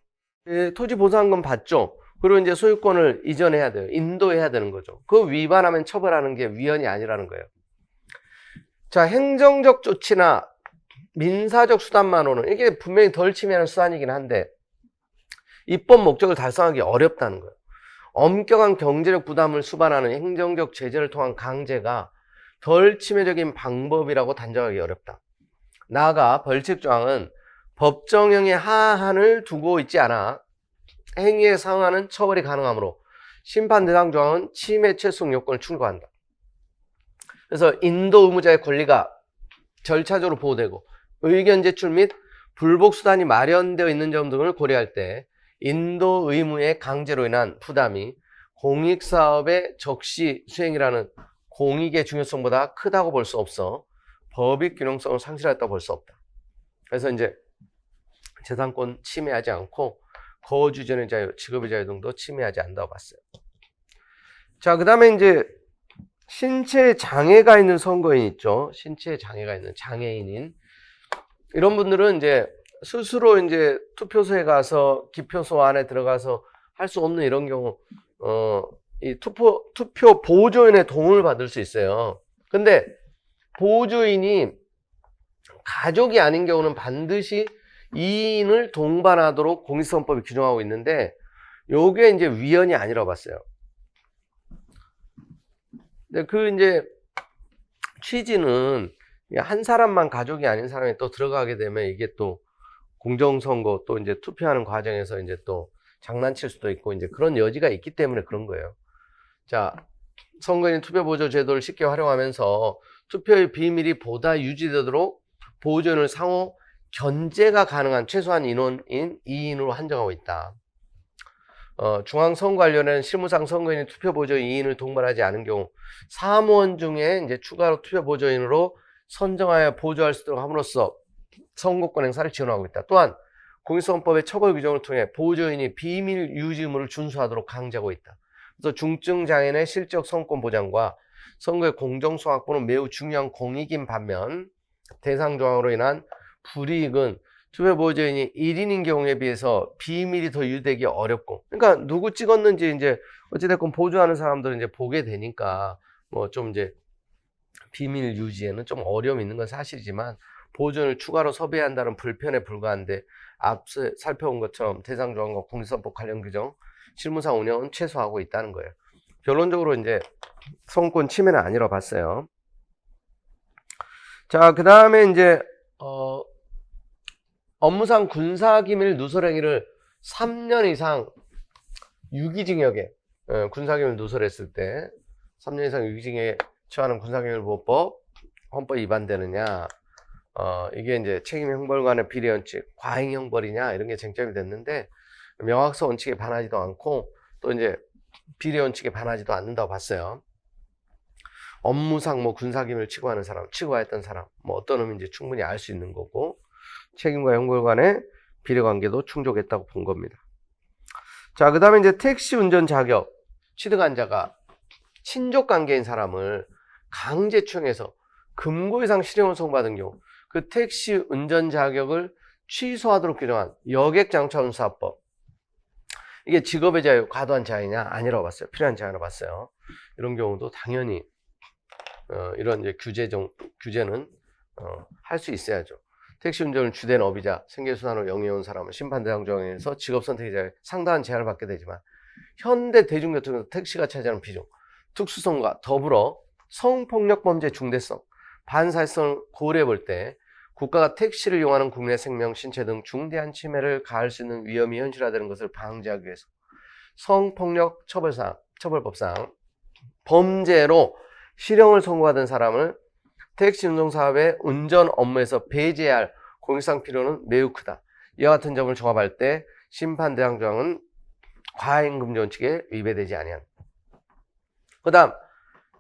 토지 보상금 받죠. 그리고 이제 소유권을 이전해야 돼요. 인도해야 되는 거죠. 그 위반하면 처벌하는 게 위헌이 아니라는 거예요. 자, 행정적 조치나 민사적 수단만으로는 이게 분명히 덜 침해하는 수단이긴 한데 입법 목적을 달성하기 어렵다는 거예요. 엄격한 경제적 부담을 수반하는 행정적 제재를 통한 강제가 덜 침해적인 방법이라고 단정하기 어렵다. 나아가 벌칙조항은 법정형의 하한을 두고 있지 않아 행위에 상응하는 처벌이 가능하므로 심판 대상 조항은 침해 최소성 요건을 충족한다. 그래서 인도 의무자의 권리가 절차적으로 보호되고 의견 제출 및 불복 수단이 마련되어 있는 점 등을 고려할 때 인도 의무의 강제로 인한 부담이 공익사업의 적시 수행이라는 공익의 중요성보다 크다고 볼 수 없어 법익 균형성을 상실했다고 볼 수 없다. 그래서 이제 재산권 침해하지 않고 거주전의 자유, 직업의 자유 등도 침해하지 않는다고 봤어요. 자, 그 다음에 이제 신체에 장애가 있는 선거인 있죠. 신체에 장애가 있는 장애인인 이런 분들은 이제 스스로 이제 투표소에 가서 기표소 안에 들어가서 할 수 없는 이런 경우 이 투표 보조인의 도움을 받을 수 있어요. 근데 보조인이 가족이 아닌 경우는 반드시 이인을 동반하도록 공직선거법이 규정하고 있는데 요게 이제 위헌이 아니라고 봤어요. 근데 그 이제 취지는 한 사람만 가족이 아닌 사람이 또 들어가게 되면 이게 또 공정선거 또 이제 투표하는 과정에서 이제 또 장난칠 수도 있고 이제 그런 여지가 있기 때문에 그런 거예요. 자, 선거인 투표보조 제도를 쉽게 활용하면서 투표의 비밀이 보다 유지되도록 보조인을 상호 견제가 가능한 최소한 인원인 2인으로 한정하고 있다. 중앙선거관리원회는 실무상 선거인이 투표보조 2인을 동반하지 않은 경우 사무원 중에 이제 추가로 투표보조인으로 선정하여 보조할 수 있도록 함으로써 선거권 행사를 지원하고 있다. 또한 공익선거법의 처벌 규정을 통해 보조인이 비밀 유지 의무를 준수하도록 강제하고 있다. 그래서 중증 장애인의 실적 선거권 보장과 선거의 공정성 확보는 매우 중요한 공익인 반면 대상 조항으로 인한 불이익은 투표 보조인이 1인인 경우에 비해서 비밀이 더 유지되기 어렵고, 그러니까 누구 찍었는지 이제 어찌됐건 보조하는 사람들은 이제 보게 되니까 뭐 좀 이제 비밀 유지에는 좀 어려움이 있는 건 사실이지만 보조인을 추가로 섭외한다는 불편에 불과한데 앞서 살펴본 것처럼 대상 조항과 공익선거법 관련 규정 실무상 운영은 최소화하고 있다는 거예요. 결론적으로 이제 선거권 침해는 아니라고 봤어요. 자, 그 다음에 이제 업무상 군사기밀 누설행위를 3년 이상 유기징역에 군사기밀 누설했을 때 3년 이상 유기징역에 처하는 군사기밀보호법 헌법 위반되느냐, 이게 이제 책임형벌관의 비례원칙, 과잉형벌이냐 이런 게 쟁점이 됐는데 명확성 원칙에 반하지도 않고 또 이제 비례원칙에 반하지도 않는다고 봤어요. 업무상 뭐 군사기밀을 취고하는 사람, 취고했던 사람, 뭐 어떤 의미인지 충분히 알 수 있는 거고 책임과 형벌 간의 비례관계도 충족했다고 본 겁니다. 자, 그 다음에 이제 택시 운전 자격, 취득한 자가 친족 관계인 사람을 강제 추행해서 금고 이상 실형을 선고받은 경우 그 택시 운전 자격을 취소하도록 규정한 여객장차운수사법, 이게 직업의 자유, 과도한 제한이냐 아니라고 봤어요. 필요한 제한으로 봤어요. 이런 경우도 당연히 이런 이제 규제는 할 수 있어야죠. 택시 운전을 주된 업이자 생계수단으로 영위해온 사람은 심판 대상 조항에서 직업 선택자에 상당한 제한을 받게 되지만 현대 대중교통에서 택시가 차지하는 비중, 특수성과 더불어 성폭력범죄 중대성, 반사회성을 고려해 볼 때 국가가 택시를 이용하는 국민의 생명, 신체 등 중대한 침해를 가할 수 있는 위험이 현실화되는 것을 방지하기 위해서 성폭력 처벌법상 범죄로 실형을 선고받은 사람을 택시 운송사업의 운전 업무에서 배제할 공익상 필요는 매우 크다. 이와 같은 점을 종합할 때 심판 대상 조항은 과잉금지 원칙에 위배되지 아니한다. 그 다음,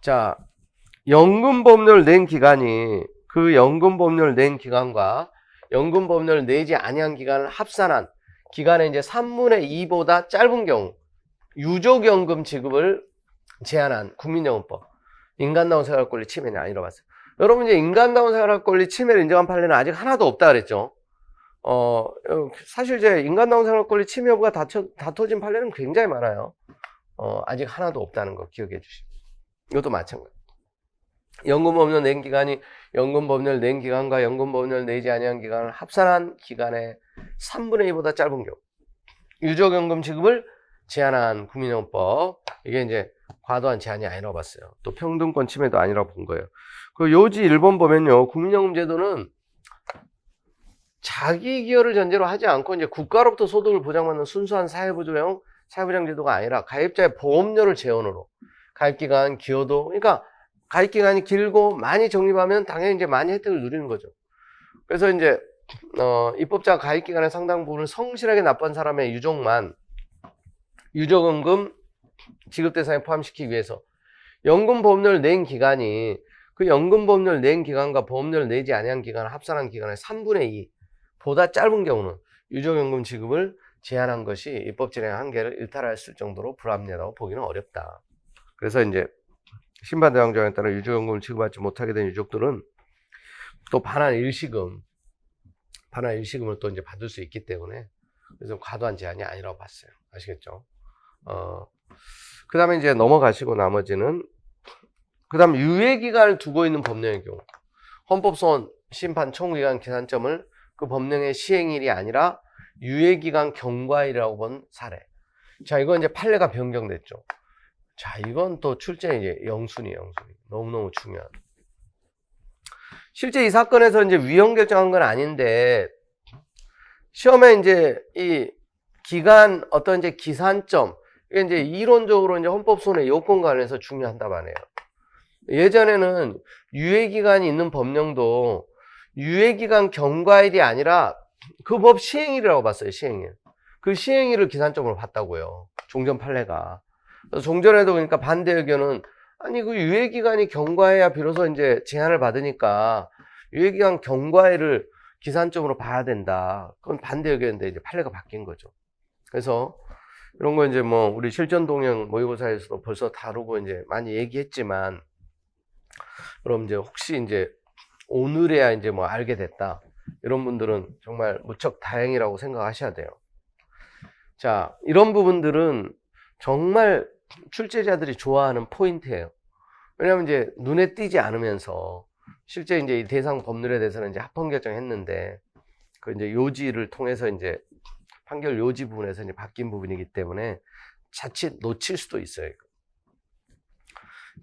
자, 연금보험료를 낸 기간이 그 연금보험료를 낸 기간과 연금보험료를 내지 아니한 기간을 합산한 기간의 이제 3분의 2보다 짧은 경우 유족연금 지급을 제한한 국민연금법, 인간다운 생활 권리 침해는 아니라고 봤어요. 여러분 이제 인간다운 생활 권리 침해를 인정한 판례는 아직 하나도 없다 그랬죠. 사실 이제 인간다운 생활 권리 침해 여부가 다퉈진 판례는 굉장히 많아요. 아직 하나도 없다는 거 기억해 주시고, 이것도 마찬가지. 연금보험료 낸 기간이 연금보험료를 낸 기간과 연금보험료를 내지 아니한 기간을 합산한 기간의 3분의 2보다 짧은 경우 유족연금 지급을 제한한 국민연금법, 이게 이제 과도한 제한이 아니라고 봤어요. 또 평등권 침해도 아니라고 본 거예요. 그 요지 1번 보면요, 국민연금 제도는 자기 기여를 전제로 하지 않고 이제 국가로부터 소득을 보장받는 순수한 사회보장 제도가 아니라 가입자의 보험료를 재원으로 가입기간, 기여도, 그러니까 가입기간이 길고 많이 적립하면 당연히 이제 많이 혜택을 누리는 거죠. 그래서 이제 입법자가 가입기간의 상당 부분을 성실하게 납부한 사람의 유족만 유족연금 지급 대상에 포함시키기 위해서 연금보험료를 낸 기간이 그 연금보험료를 낸 기간과 보험료를 내지 아니한 기간을 합산한 기간의 3분의 2보다 짧은 경우는 유족연금 지급을 제한한 것이 입법 진행 한계를 일탈했을 정도로 불합리하다고 보기는 어렵다. 그래서 이제 심판 대상 조항에 따라 유족연금을 지급받지 못하게 된 유족들은 또 반환 일시금을 또 이제 받을 수 있기 때문에 그래서 과도한 제한이 아니라고 봤어요. 아시겠죠? 그 다음에 이제 넘어가시고 나머지는 그 다음 유예기간을 두고 있는 법령의 경우 헌법소원 심판 청구기간 계산점을 그 법령의 시행일이 아니라 유예기간 경과일이라고 본 사례. 자, 이건 이제 판례가 변경됐죠. 자, 이건 또 출제는 이제 영순이에요, 영순이. 너무너무 중요한. 실제 이 사건에서 이제 위헌 결정한 건 아닌데, 시험에 이제 이 기간, 어떤 이제 기산점, 이게 이제 이론적으로 이제 헌법소원의 요건 관련해서 중요한단 말이에요. 예전에는 유예기간이 있는 법령도 유예기간 경과일이 아니라 그 법 시행일이라고 봤어요, 시행일. 그 시행일을 기산점으로 봤다고요. 종전 판례가. 그래서 종전에도 그러니까 반대 의견은 아니, 그 유예기간이 경과해야 비로소 이제 제한을 받으니까 유예기간 경과일을 기산점으로 봐야 된다. 그건 반대 의견인데 이제 판례가 바뀐 거죠. 그래서 이런 거 이제 뭐 우리 실전 동영 모의고사에서도 벌써 다루고 이제 많이 얘기했지만, 그럼 이제 혹시 이제 오늘에야 이제 뭐 알게 됐다, 이런 분들은 정말 무척 다행이라고 생각하셔야 돼요. 자, 이런 부분들은 정말 출제자들이 좋아하는 포인트예요. 왜냐하면 이제 눈에 띄지 않으면서 실제 이제 이 대상 법률에 대해서는 이제 합헌 결정했는데 그 이제 요지를 통해서 이제 판결 요지 부분에서 이제 바뀐 부분이기 때문에 자칫 놓칠 수도 있어요.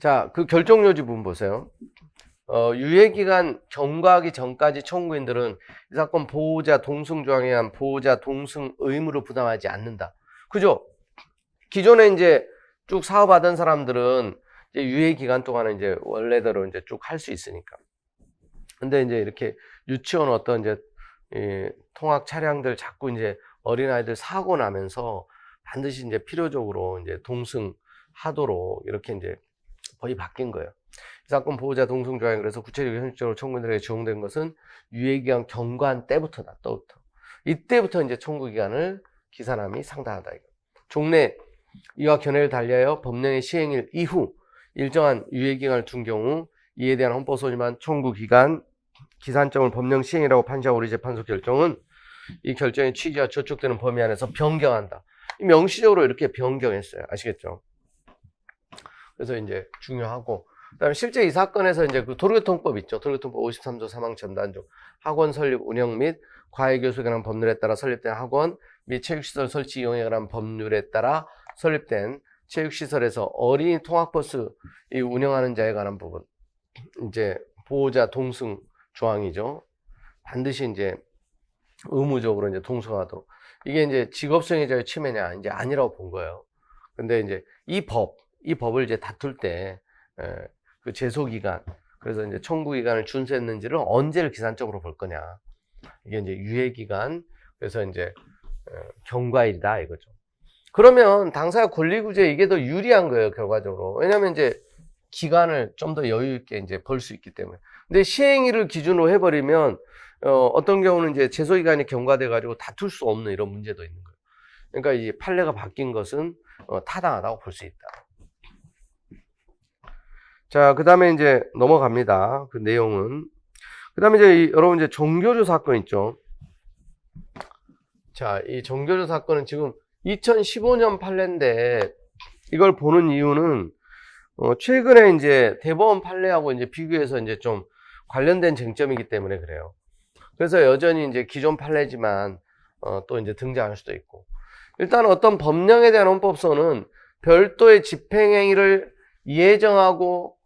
자, 그 결정 요지 부분 보세요. 유예기간 경과하기 전까지 청구인들은 이 사건 보호자 동승 조항에 의한 보호자 동승 의무를 부담하지 않는다. 그죠? 기존에 이제 쭉 사업하던 사람들은 이제 유예기간 동안은 이제 원래대로 이제 쭉 할 수 있으니까. 근데 이제 이렇게 유치원 어떤 이제 통학 차량들 자꾸 이제 어린아이들 사고 나면서 반드시 이제 필요적으로 이제 동승하도록 이렇게 이제 법이 바뀐 거예요. 이 사건 보호자 동승 조항, 그래서 구체적으로 현실적으로 청구인들에게 적용된 것은 유예기간 경과한 때부터다. 때부터. 이때부터 이제 청구기간을 기산함이 상당하다. 종래 이와 견해를 달리하여 법령의 시행일 이후 일정한 유예기간을 둔 경우 이에 대한 헌법소지만 청구기간 기산점을 법령 시행이라고 판시하고 우리 재판소 결정은 이 결정의 취지와 저촉되는 범위 안에서 변경한다. 명시적으로 이렇게 변경했어요. 아시겠죠? 그래서 이제 중요하고, 그다음에 실제 이 사건에서 이제 그 도로교통법 있죠. 도로교통법 53조 사망 전단조 학원 설립 운영 및 과외교수에 관한 법률에 따라 설립된 학원 및 체육시설 설치 이용에 관한 법률에 따라 설립된 체육시설에서 어린이 통학버스 이 운영하는 자에 관한 부분, 이제 보호자 동승 조항이죠. 반드시 이제 의무적으로 이제 동승하도록. 이게 이제 직업수행자의 침해냐, 이제 아니라고 본 거예요. 근데 이제 이 법을 이제 다툴 때, 그 제소기간, 그래서 이제 청구기간을 준수했는지를 언제를 기산적으로 볼 거냐. 이게 이제 유예기간, 그래서 이제, 경과일이다, 이거죠. 그러면 당사자 권리구제 이게 더 유리한 거예요, 결과적으로. 왜냐면 이제 기간을 좀 더 여유있게 이제 벌 수 있기 때문에. 근데 시행일을 기준으로 해버리면, 어떤 경우는 이제 제소기간이 경과돼가지고 다툴 수 없는 이런 문제도 있는 거예요. 그러니까 이 판례가 바뀐 것은 타당하다고 볼 수 있다. 자, 그 다음에 이제 넘어갑니다. 그 내용은. 그 다음에 이제 여러분 이제 정교조 사건 있죠. 자, 이 정교조 사건은 지금 2015년 판례인데 이걸 보는 이유는 최근에 이제 대법원 판례하고 이제 비교해서 이제 좀 관련된 쟁점이기 때문에 그래요. 그래서 여전히 이제 기존 판례지만 또 이제 등장할 수도 있고, 일단 어떤 법령에 대한 헌법소는 별도의 집행행위를 예정하고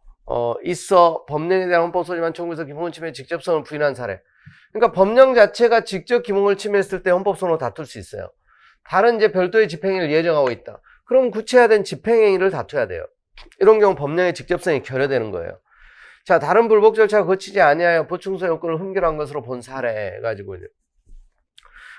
있어 법령에 대한 헌법소지만 청구에서 기본권 침해 직접성을 부인한 사례. 그러니까 법령 자체가 직접 기본권을 침해했을 때 헌법소로 다툴 수 있어요. 다른 이제 별도의 집행행위를 예정하고 있다. 그럼 구체화된 집행행위를 다투어야 돼요. 이런 경우 법령의 직접성이 결여되는 거예요. 자, 다른 불복 절차가 거치지 아니하여 보충서 요건을 흠결한 것으로 본 사례 가지고 이제.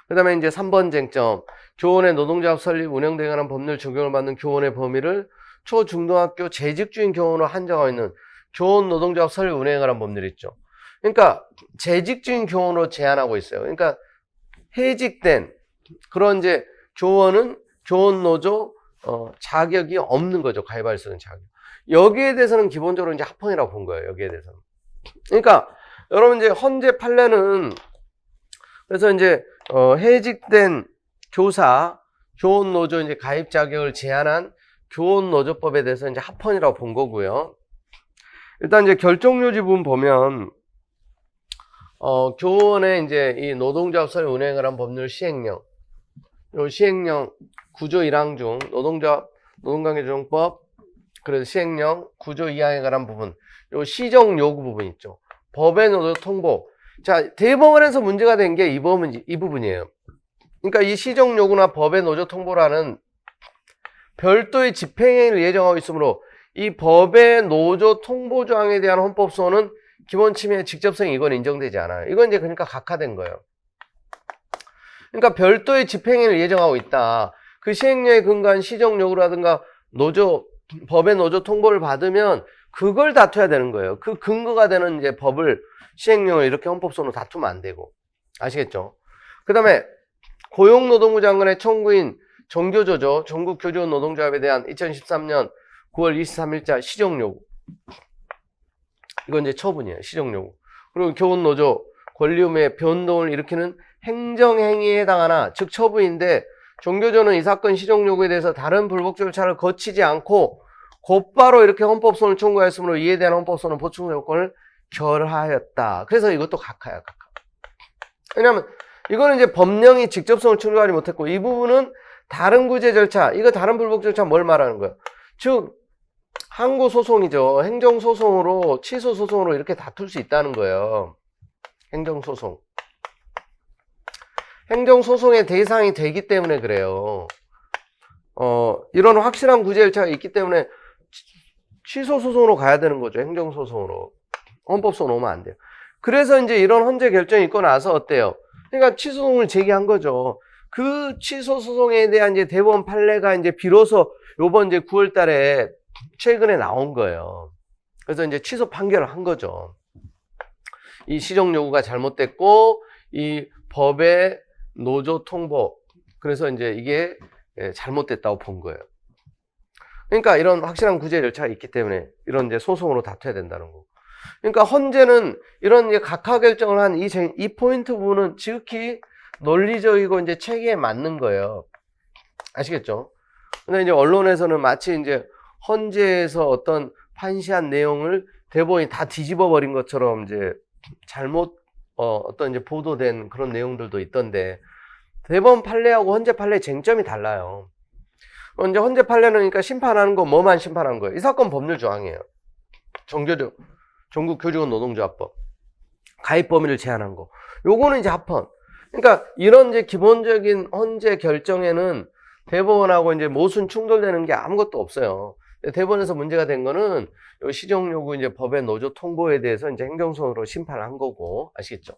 그다음에 이제 3번 쟁점. 교원의 노동조합 설립 운영 등에 관한 법률 적용을 받는 교원의 범위를 초중등학교 재직주인 교원으로 한정하고 있는 교원 노동조합 설립 운영에 관한 법률이 있죠. 그러니까 재직주인 교원으로 제한하고 있어요. 그러니까 해직된 그런 이제 교원은 교원 노조 자격이 없는 거죠. 가입할 수 있는 자격. 여기에 대해서는 기본적으로 이제 합헌이라고 본 거예요. 여기에 대해서는. 그러니까 여러분 이제 헌재 판례는 그래서 이제 해직된 교사, 교원 노조 이제 가입 자격을 제한한 교원 노조법에 대해서 이제 합헌이라고 본 거고요. 일단 이제 결정요지 부분 보면 교원의 이제 이 노동조합 설립 운영에 관한 법률 시행령, 요 시행령 구조 1항 중 노동관계조정법 그래서 시행령 구조 2항에 관한 부분, 요 시정 요구 부분 있죠. 법의 노조 통보. 자, 대법원에서 문제가 된 게 이 부분이에요. 그러니까 이 시정 요구나 법의 노조 통보라는 별도의 집행행위를 예정하고 있으므로 이 법의 노조 통보 조항에 대한 헌법소원은 기본 침해의 직접성이 이건 인정되지 않아요. 이건 이제 그러니까 각하된 거예요. 그러니까 별도의 집행행위를 예정하고 있다. 그 시행령에 근거한 시정 요구라든가 법의 노조 통보를 받으면 그걸 다투어야 되는 거예요. 그 근거가 되는 이제 법을 시행령을 이렇게 헌법소원으로 다투면 안 되고. 아시겠죠? 그 다음에 고용노동부 장관의 청구인 정교조죠. 전국교직원 노동조합에 대한 2013년 9월 23일자 시정요구. 이건 이제 처분이에요. 시정요구. 그리고 교원노조 권리의무의 변동을 일으키는 행정행위에 해당하나, 즉 처분인데 정교조는 이 사건 시정요구에 대해서 다른 불복 절차를 거치지 않고 곧바로 이렇게 헌법소원을 청구하였으므로 이에 대한 헌법소원 보충 요건을 결하였다. 그래서 이것도 각하야, 각하. 왜냐하면 이거는 이제 법령이 직접성을 충족하지 못했고, 이 부분은 다른 구제 절차, 이거 다른 불복 절차 뭘 말하는 거예요? 즉 항고소송이죠. 행정소송으로, 취소소송으로 이렇게 다툴 수 있다는 거예요. 행정소송. 행정소송의 대상이 되기 때문에 그래요. 이런 확실한 구제 절차가 있기 때문에 취소소송으로 가야 되는 거죠. 행정소송으로. 헌법소송 오면 안 돼요. 그래서 이제 이런 헌재 결정이 있고 나서 어때요? 그러니까 취소소송을 제기한 거죠. 그 취소소송에 대한 이제 대법원 판례가 이제 비로소 요번 이제 9월 달에 최근에 나온 거예요. 그래서 이제 취소 판결을 한 거죠. 이 시정 요구가 잘못됐고, 이 법의 노조 통보. 그래서 이제 이게 잘못됐다고 본 거예요. 그러니까 이런 확실한 구제 절차가 있기 때문에 이런 이제 소송으로 다퉈야 된다는 거고. 그러니까 헌재는 이런 이제 각하 결정을 한 이 포인트 부분은 지극히 논리적이고 이제 체계에 맞는 거예요. 아시겠죠? 근데 이제 언론에서는 마치 이제 헌재에서 어떤 판시한 내용을 대법원이 다 뒤집어 버린 것처럼 이제 잘못 어떤 이제 보도된 그런 내용들도 있던데, 대법원 판례하고 헌재 판례 쟁점이 달라요. 이제 헌재 판례는 그러니까 심판하는 거 뭐만 심판한 거예요? 이 사건 법률 조항이에요. 전국교직원 노동조합법. 가입 범위를 제한한 거. 요거는 이제 합헌. 그러니까 이런 이제 기본적인 헌재 결정에는 대법원하고 이제 모순 충돌되는 게 아무것도 없어요. 대법원에서 문제가 된 거는 요 시정 요구 이제 법의 노조 통보에 대해서 이제 행정소송으로 심판을 한 거고. 아시겠죠?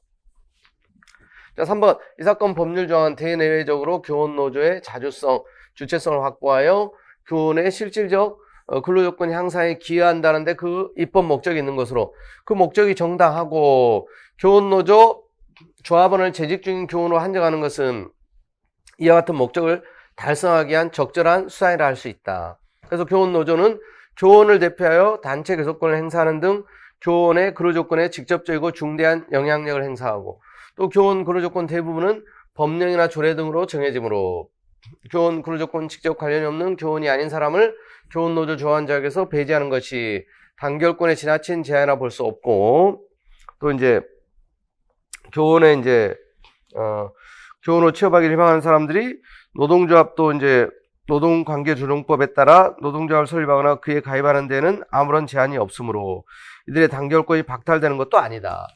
자, 3번. 이 사건 법률 조항은 대내외적으로 교원 노조의 자주성, 주체성을 확보하여 교원의 실질적 근로조건 향상에 기여한다는데 그 입법 목적이 있는 것으로, 그 목적이 정당하고 교원노조 조합원을 재직 중인 교원으로 한정하는 것은 이와 같은 목적을 달성하기 위한 적절한 수단이라 할 수 있다. 그래서 교원노조는 교원을 대표하여 단체 교섭권을 행사하는 등 교원의 근로조건에 직접적이고 중대한 영향력을 행사하고, 또 교원 근로조건 대부분은 법령이나 조례 등으로 정해지므로 교원 근로조건 직접 관련이 없는 교원이 아닌 사람을 교원노조 조합원 자격에서 배제하는 것이 단결권의 지나친 제한이라 볼 수 없고, 또 이제 교원에 이제 교원으로 취업하기를 희망하는 사람들이 노동조합도 이제 노동관계조정법에 따라 노동조합을 설립하거나 그에 가입하는 데는 아무런 제한이 없으므로 이들의 단결권이 박탈되는 것도 아니다.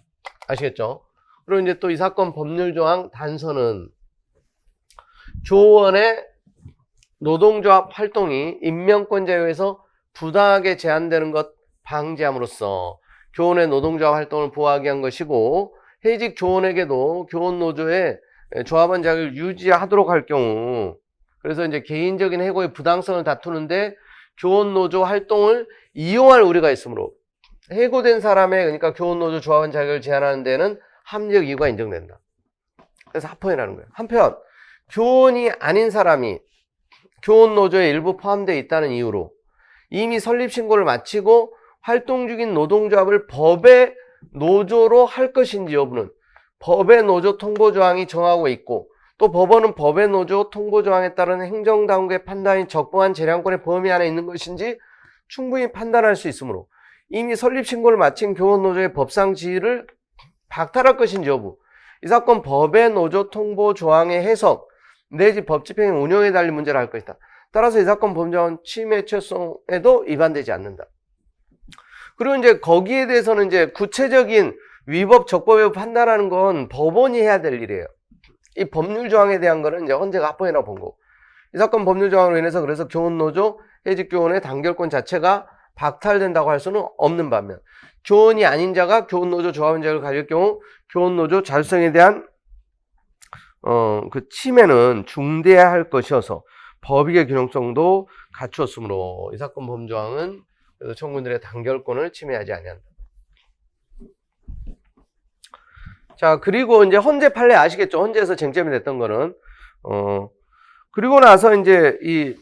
아시겠죠? 그리고 이제 또 이 사건 법률 조항 단서는 조원의 노동조합 활동이 임명권 자유에서 부당하게 제한되는 것 방지함으로써 교원의 노동조합 활동을 보호하기 위한 것이고, 해직 교원에게도 교원 노조의 조합원 자격을 유지하도록 할 경우, 그래서 이제 개인적인 해고의 부당성을 다투는데 교원 노조 활동을 이용할 우려가 있으므로 해고된 사람의, 그러니까 교원 노조 조합원 자격을 제한하는 데는 합리적 이유가 인정된다. 그래서 합헌이라는 거예요. 한편 교원이 아닌 사람이 교원 노조에 일부 포함되어 있다는 이유로 이미 설립 신고를 마치고 활동 중인 노동조합을 법의 노조로 할 것인지 여부는 법의 노조 통보 조항이 정하고 있고, 또 법원은 법의 노조 통보 조항에 따른 행정당국의 판단이 적법한 재량권의 범위 안에 있는 것인지 충분히 판단할 수 있으므로 이미 설립 신고를 마친 교원 노조의 법상 지위를 박탈할 것인지 여부, 이 사건 법의 노조 통보 조항의 해석 내지 법 집행 운영에 달린 문제를 할 것이다. 따라서 이 사건 범죄원 침해 최소에도 위반되지 않는다. 그리고 이제 거기에 대해서는 이제 구체적인 위법, 적법을 판단하는 건 법원이 해야 될 일이에요. 이 법률 조항에 대한 거는 이제 헌재가 합헌이라고 본 거고. 이 사건 법률 조항으로 인해서 그래서 교원노조, 해직교원의 단결권 자체가 박탈된다고 할 수는 없는 반면, 교원이 아닌 자가 교원노조 조합원자를 가질 경우 교원노조 자율성에 대한 그 침해는 중대해야 할 것이어서 법익의 균형성도 갖추었으므로 이 사건 법조항은 그래서 청구인들의 단결권을 침해하지 아니한다. 자, 그리고 이제 헌재 판례 아시겠죠? 헌재에서 쟁점이 됐던 거는 그리고 나서 이제 이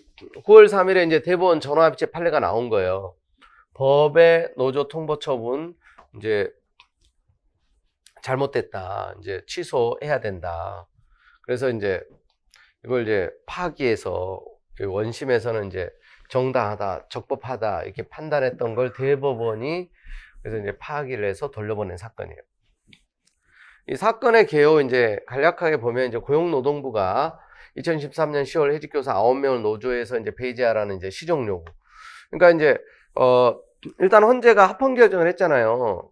9월 3일에 이제 대법원 전원합의체 판례가 나온 거예요. 법의 노조 통보 처분 이제 잘못됐다. 이제 취소해야 된다. 그래서 이제 이걸 이제 파기해서 원심에서는 이제 정당하다, 적법하다 이렇게 판단했던 걸 대법원이 그래서 이제 파기를 해서 돌려보낸 사건이에요. 이 사건의 개요 이제 간략하게 보면 이제 고용노동부가 2013년 10월 해직교사 9명을 노조에서 이제 배제하라는 이제 시정 요구. 그러니까 이제 일단 헌재가 합헌 결정을 했잖아요.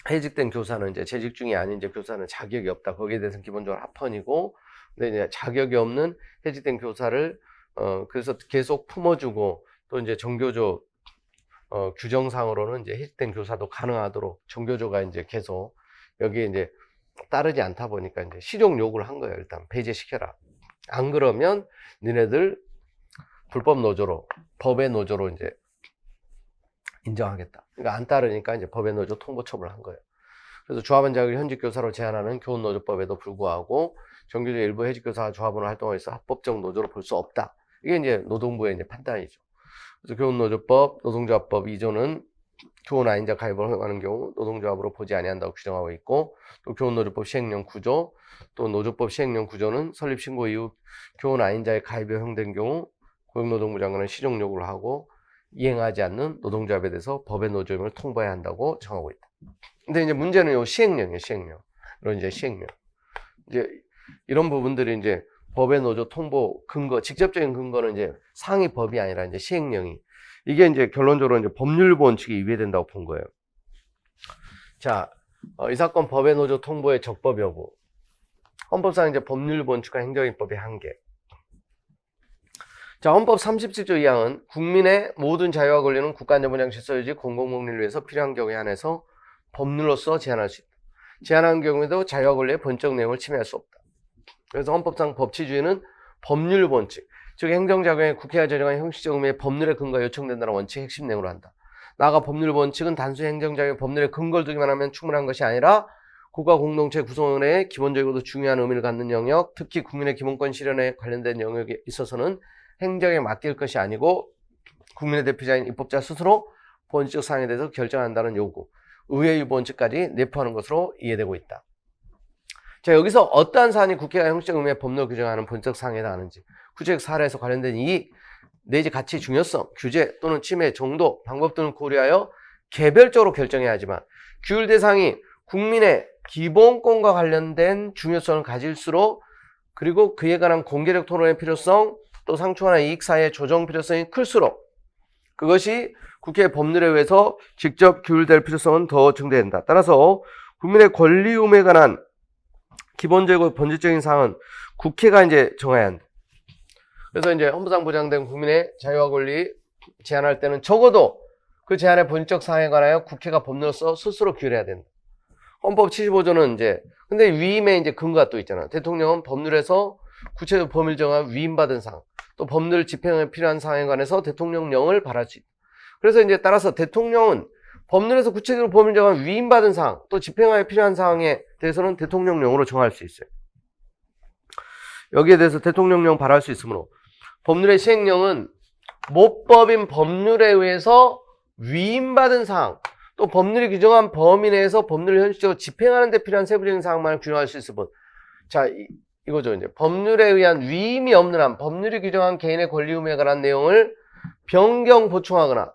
해직된 교사는 이제 재직 중이 아닌 이제 교사는 자격이 없다. 거기에 대해서는 기본적으로 합헌이고, 근데 이제 자격이 없는 해직된 교사를 그래서 계속 품어주고 또 이제 정교조 규정상으로는 이제 해직된 교사도 가능하도록 정교조가 이제 계속 여기에 이제 따르지 않다 보니까 이제 시정 요구를 한 거예요. 일단 배제시켜라. 안 그러면 니네들 불법 노조로, 법의 노조로 이제 인정하겠다. 그러니까 안 따르니까 이제 법의 노조 통보 처분을 한 거예요. 그래서 조합원 자격을 현직 교사로 제한하는 교원노조법에도 불구하고 정규조 일부 해직 교사 조합원으로 활동하고 있어 합법적 노조로 볼 수 없다. 이게 이제 노동부의 이제 판단이죠. 그래서 교원노조법, 노동조합법 2조는 교원 아인자 가입을 허용하는 경우 노동조합으로 보지 아니한다고 규정하고 있고, 또 교원노조법 시행령 9조, 또 노조법 시행령 9조는 설립 신고 이후 교원 아인자의 가입이 허용된 경우 고용노동부 장관은 시정 요구를 하고 이행하지 않는 노동조합에 대해서 법의 노조임을 통보해야 한다고 정하고 있다. 근데 이제 문제는 요 시행령이에요, 시행령. 이런 이제 시행령. 이제 이런 부분들이 이제 법의 노조 통보 근거, 직접적인 근거는 이제 상위 법이 아니라 이제 시행령이. 이게 이제 결론적으로 이제 법률 원칙이 위배된다고 본 거예요. 자, 이 사건 법의 노조 통보의 적법 여부. 헌법상 이제 법률 원칙과 행정입법의 한계. 자, 헌법 37조 2항은 국민의 모든 자유와 권리는 국가안전보장 질서 유지 공공복리를 위해서 필요한 경우에 한해서 법률로서 제한할 수 있다. 제한하는 경우에도 자유와 권리의 본적 내용을 침해할 수 없다. 그래서 헌법상 법치주의는 법률 원칙, 즉 행정작용에 국회가 제정한 형식적 의미의 법률의 근거가 요청된다는 원칙의 핵심 내용으로 한다. 나아가 법률 원칙은 단순히 행정작용의 법률의 근거를 두기만 하면 충분한 것이 아니라 국가 공동체 구성원의 기본적이고도 중요한 의미를 갖는 영역, 특히 국민의 기본권 실현에 관련된 영역에 있어서는 행정에 맡길 것이 아니고 국민의 대표자인 입법자 스스로 본질적 사항에 대해서 결정한다는 요구, 의회 유보 원칙까지 내포하는 것으로 이해되고 있다. 자, 여기서 어떠한 사안이 국회가 형식적 의미의 법률을 규정하는 본질적 사항에 해당하는지, 구체적 사례에서 관련된 이익 내지 가치 중요성, 규제 또는 침해 정도, 방법 등을 고려하여 개별적으로 결정해야 하지만 규율 대상이 국민의 기본권과 관련된 중요성을 가질수록, 그리고 그에 관한 공개적 토론의 필요성, 또 상충하는 이익 사이의 조정 필요성이 클수록 그것이 국회의 법률에 의해서 직접 규율될 필요성은 더 증대된다. 따라서 국민의 권리 의무에 관한 기본적이고 본질적인 사항은 국회가 이제 정해야 한다. 그래서 이제 헌법상 보장된 국민의 자유와 권리 제한할 때는 적어도 그 제한의 본질적 사항에 관하여 국회가 법률로서 스스로 규율해야 된다. 헌법 75조는 이제 근데 위임에 이제 근거가 또 있잖아. 대통령은 법률에서 구체적 법률 정한 위임받은 사항, 또 법률 집행에 필요한 사항에 관해서 대통령령을 발할 수 있다. 그래서 이제 따라서 대통령은 법률에서 구체적으로 법률 정한 위임받은 사항, 또 집행하에 필요한 사항에 대해서는 대통령령으로 정할 수 있어요. 여기에 대해서 대통령령 발할 수 있으므로 법률의 시행령은 모법인 법률에 의해서 위임받은 사항, 또 법률이 규정한 범위 내에서 법률을 현실적으로 집행하는 데 필요한 세부적인 사항만을 규정할 수 있을 뿐. 자, 이거죠. 이제 법률에 의한 위임이 없는 한 법률이 규정한 개인의 권리 의무에 관한 내용을 변경 보충하거나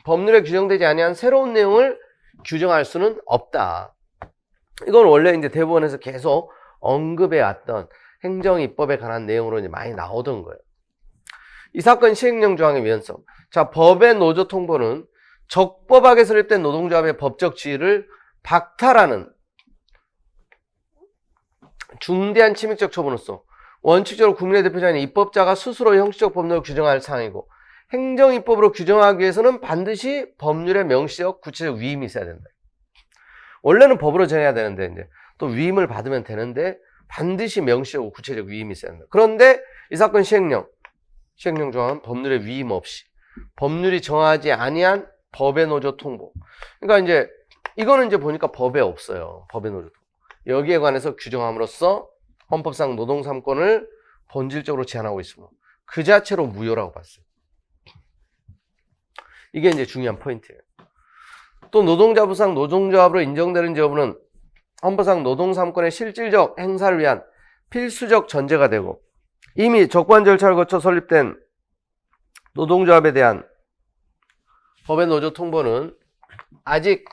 법률에 규정되지 아니한 새로운 내용을 규정할 수는 없다. 이건 원래 이제 대법원에서 계속 언급해 왔던 행정입법에 관한 내용으로 이제 많이 나오던 거예요. 이 사건 시행령 조항의 위헌성. 자, 법의 노조 통보는 적법하게 설립된 노동조합의 법적 지위를 박탈하는 중대한 침입적 처분으로서 원칙적으로 국민의 대표자인 입법자가 스스로 형식적 법률을 규정할 사항이고 행정입법으로 규정하기 위해서는 반드시 법률의 명시적 구체적 위임이 있어야 된다. 원래는 법으로 정해야 되는데 이제 또 위임을 받으면 되는데 반드시 명시적 구체적 위임이 있어야 된다. 그런데 이 사건 시행령 조항은 법률의 위임 없이 법률이 정하지 아니한 법의 노조 통보. 그러니까 이제 이거는 이제 보니까 법에 없어요. 법의 노조 통보. 여기에 관해서 규정함으로써 헌법상 노동 3권을 본질적으로 제한하고 있으므로 그 자체로 무효라고 봤어요. 이게 이제 중요한 포인트예요. 또 노동자부상 노동조합으로 인정되는지 여부는 헌법상 노동 3권의 실질적 행사를 위한 필수적 전제가 되고 이미 적반 절차를 거쳐 설립된 노동조합에 대한 법의 노조 통보는 아직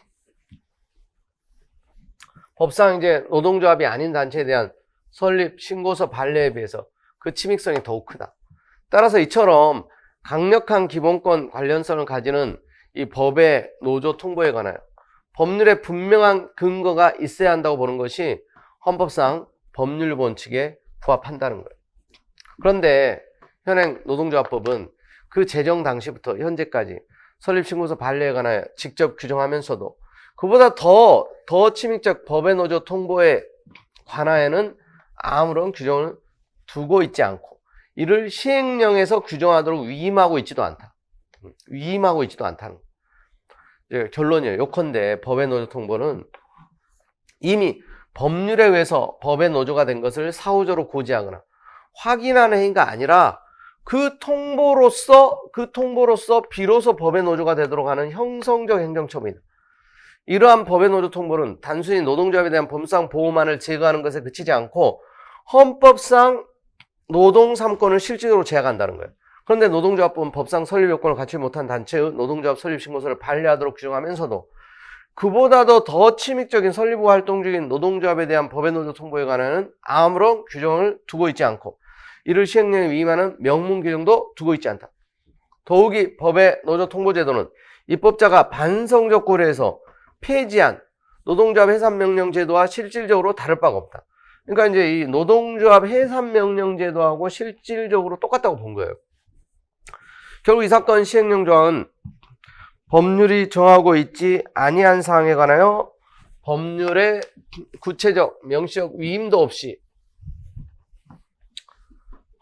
법상 이제 노동조합이 아닌 단체에 대한 설립, 신고서, 발례에 비해서 그 침입성이 더욱 크다. 따라서 이처럼 강력한 기본권 관련성을 가지는 이 법의 노조 통보에 관하여 법률에 분명한 근거가 있어야 한다고 보는 것이 헌법상 법률 원칙에 부합한다는 거예요. 그런데 현행 노동조합법은 그 제정 당시부터 현재까지 설립신고서 발례에 관하여 직접 규정하면서도 그보다 더 침입적 법의 노조 통보에 관하여는 아무런 규정을 두고 있지 않고 이를 시행령에서 규정하도록 위임하고 있지도 않다. 위임하고 있지도 않다는 거예요. 결론이에요. 요컨대 법의 노조 통보는 이미 법률에 의해서 법의 노조가 된 것을 사후적으로 고지하거나 확인하는 행위가 아니라 그 통보로서 비로소 법의 노조가 되도록 하는 형성적 행정처분이다. 이러한 법의 노조 통보는 단순히 노동조합에 대한 법상 보호만을 제거하는 것에 그치지 않고 헌법상 노동 3권을 실질적으로 제약한다는 거예요. 그런데 노동조합법은 법상 설립 요건을 갖추지 못한 단체의 노동조합 설립 신고서를 발례하도록 규정하면서도 그보다도 더 침입적인 설립 후 활동 중인 노동조합에 대한 법의 노조 통보에 관한 아무런 규정을 두고 있지 않고 이를 시행령에 위임하는 명문 규정도 두고 있지 않다. 더욱이 법의 노조 통보 제도는 입법자가 반성적 고려해서 폐지한 노동조합 해산명령 제도와 실질적으로 다를 바가 없다. 그러니까 이제 이 노동조합 해산명령 제도하고 실질적으로 똑같다고 본 거예요. 결국 이 사건 시행령 조항은 법률이 정하고 있지 아니한 사항에 관하여 법률의 구체적 명시적 위임도 없이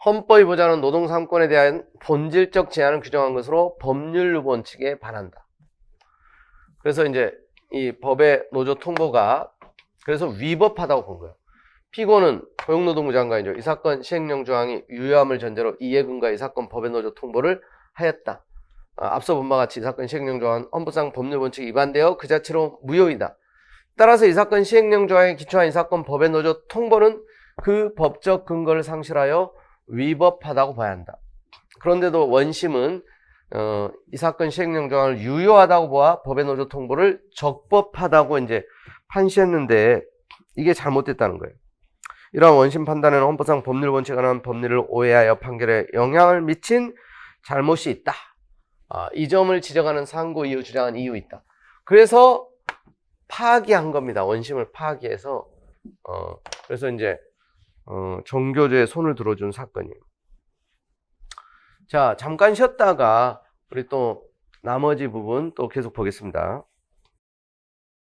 헌법이 보장하는 노동 3권에 대한 본질적 제한을 규정한 것으로 법률 원칙에 반한다. 그래서 이제 이 법의 노조 통보가 그래서 위법하다고 본 거예요. 피고는 고용노동부 장관이죠. 이 사건 시행령 조항이 유효함을 전제로 이에 근거해 이 사건 법의 노조 통보를 하였다. 앞서 본 바와 같이 이 사건 시행령 조항은 헌법상 법률 원칙에 위반되어 그 자체로 무효이다. 따라서 이 사건 시행령 조항에 기초한 이 사건 법의 노조 통보는 그 법적 근거를 상실하여 위법하다고 봐야 한다. 그런데도 원심은 이 사건 시행령 조항을 유효하다고 보아 법의 노조 통보를 적법하다고 이제 판시했는데 이게 잘못됐다는 거예요. 이러한 원심 판단에는 헌법상 법률 원칙에 관한 법률을 오해하여 판결에 영향을 미친 잘못이 있다. 이 점을 지적하는 상고 이유 주장한 이유 있다. 그래서 파기한 겁니다. 원심을 파기해서 그래서 이제 정교조의 손을 들어준 사건이에요. 자, 잠깐 쉬었다가 우리 또 나머지 부분 또 계속 보겠습니다.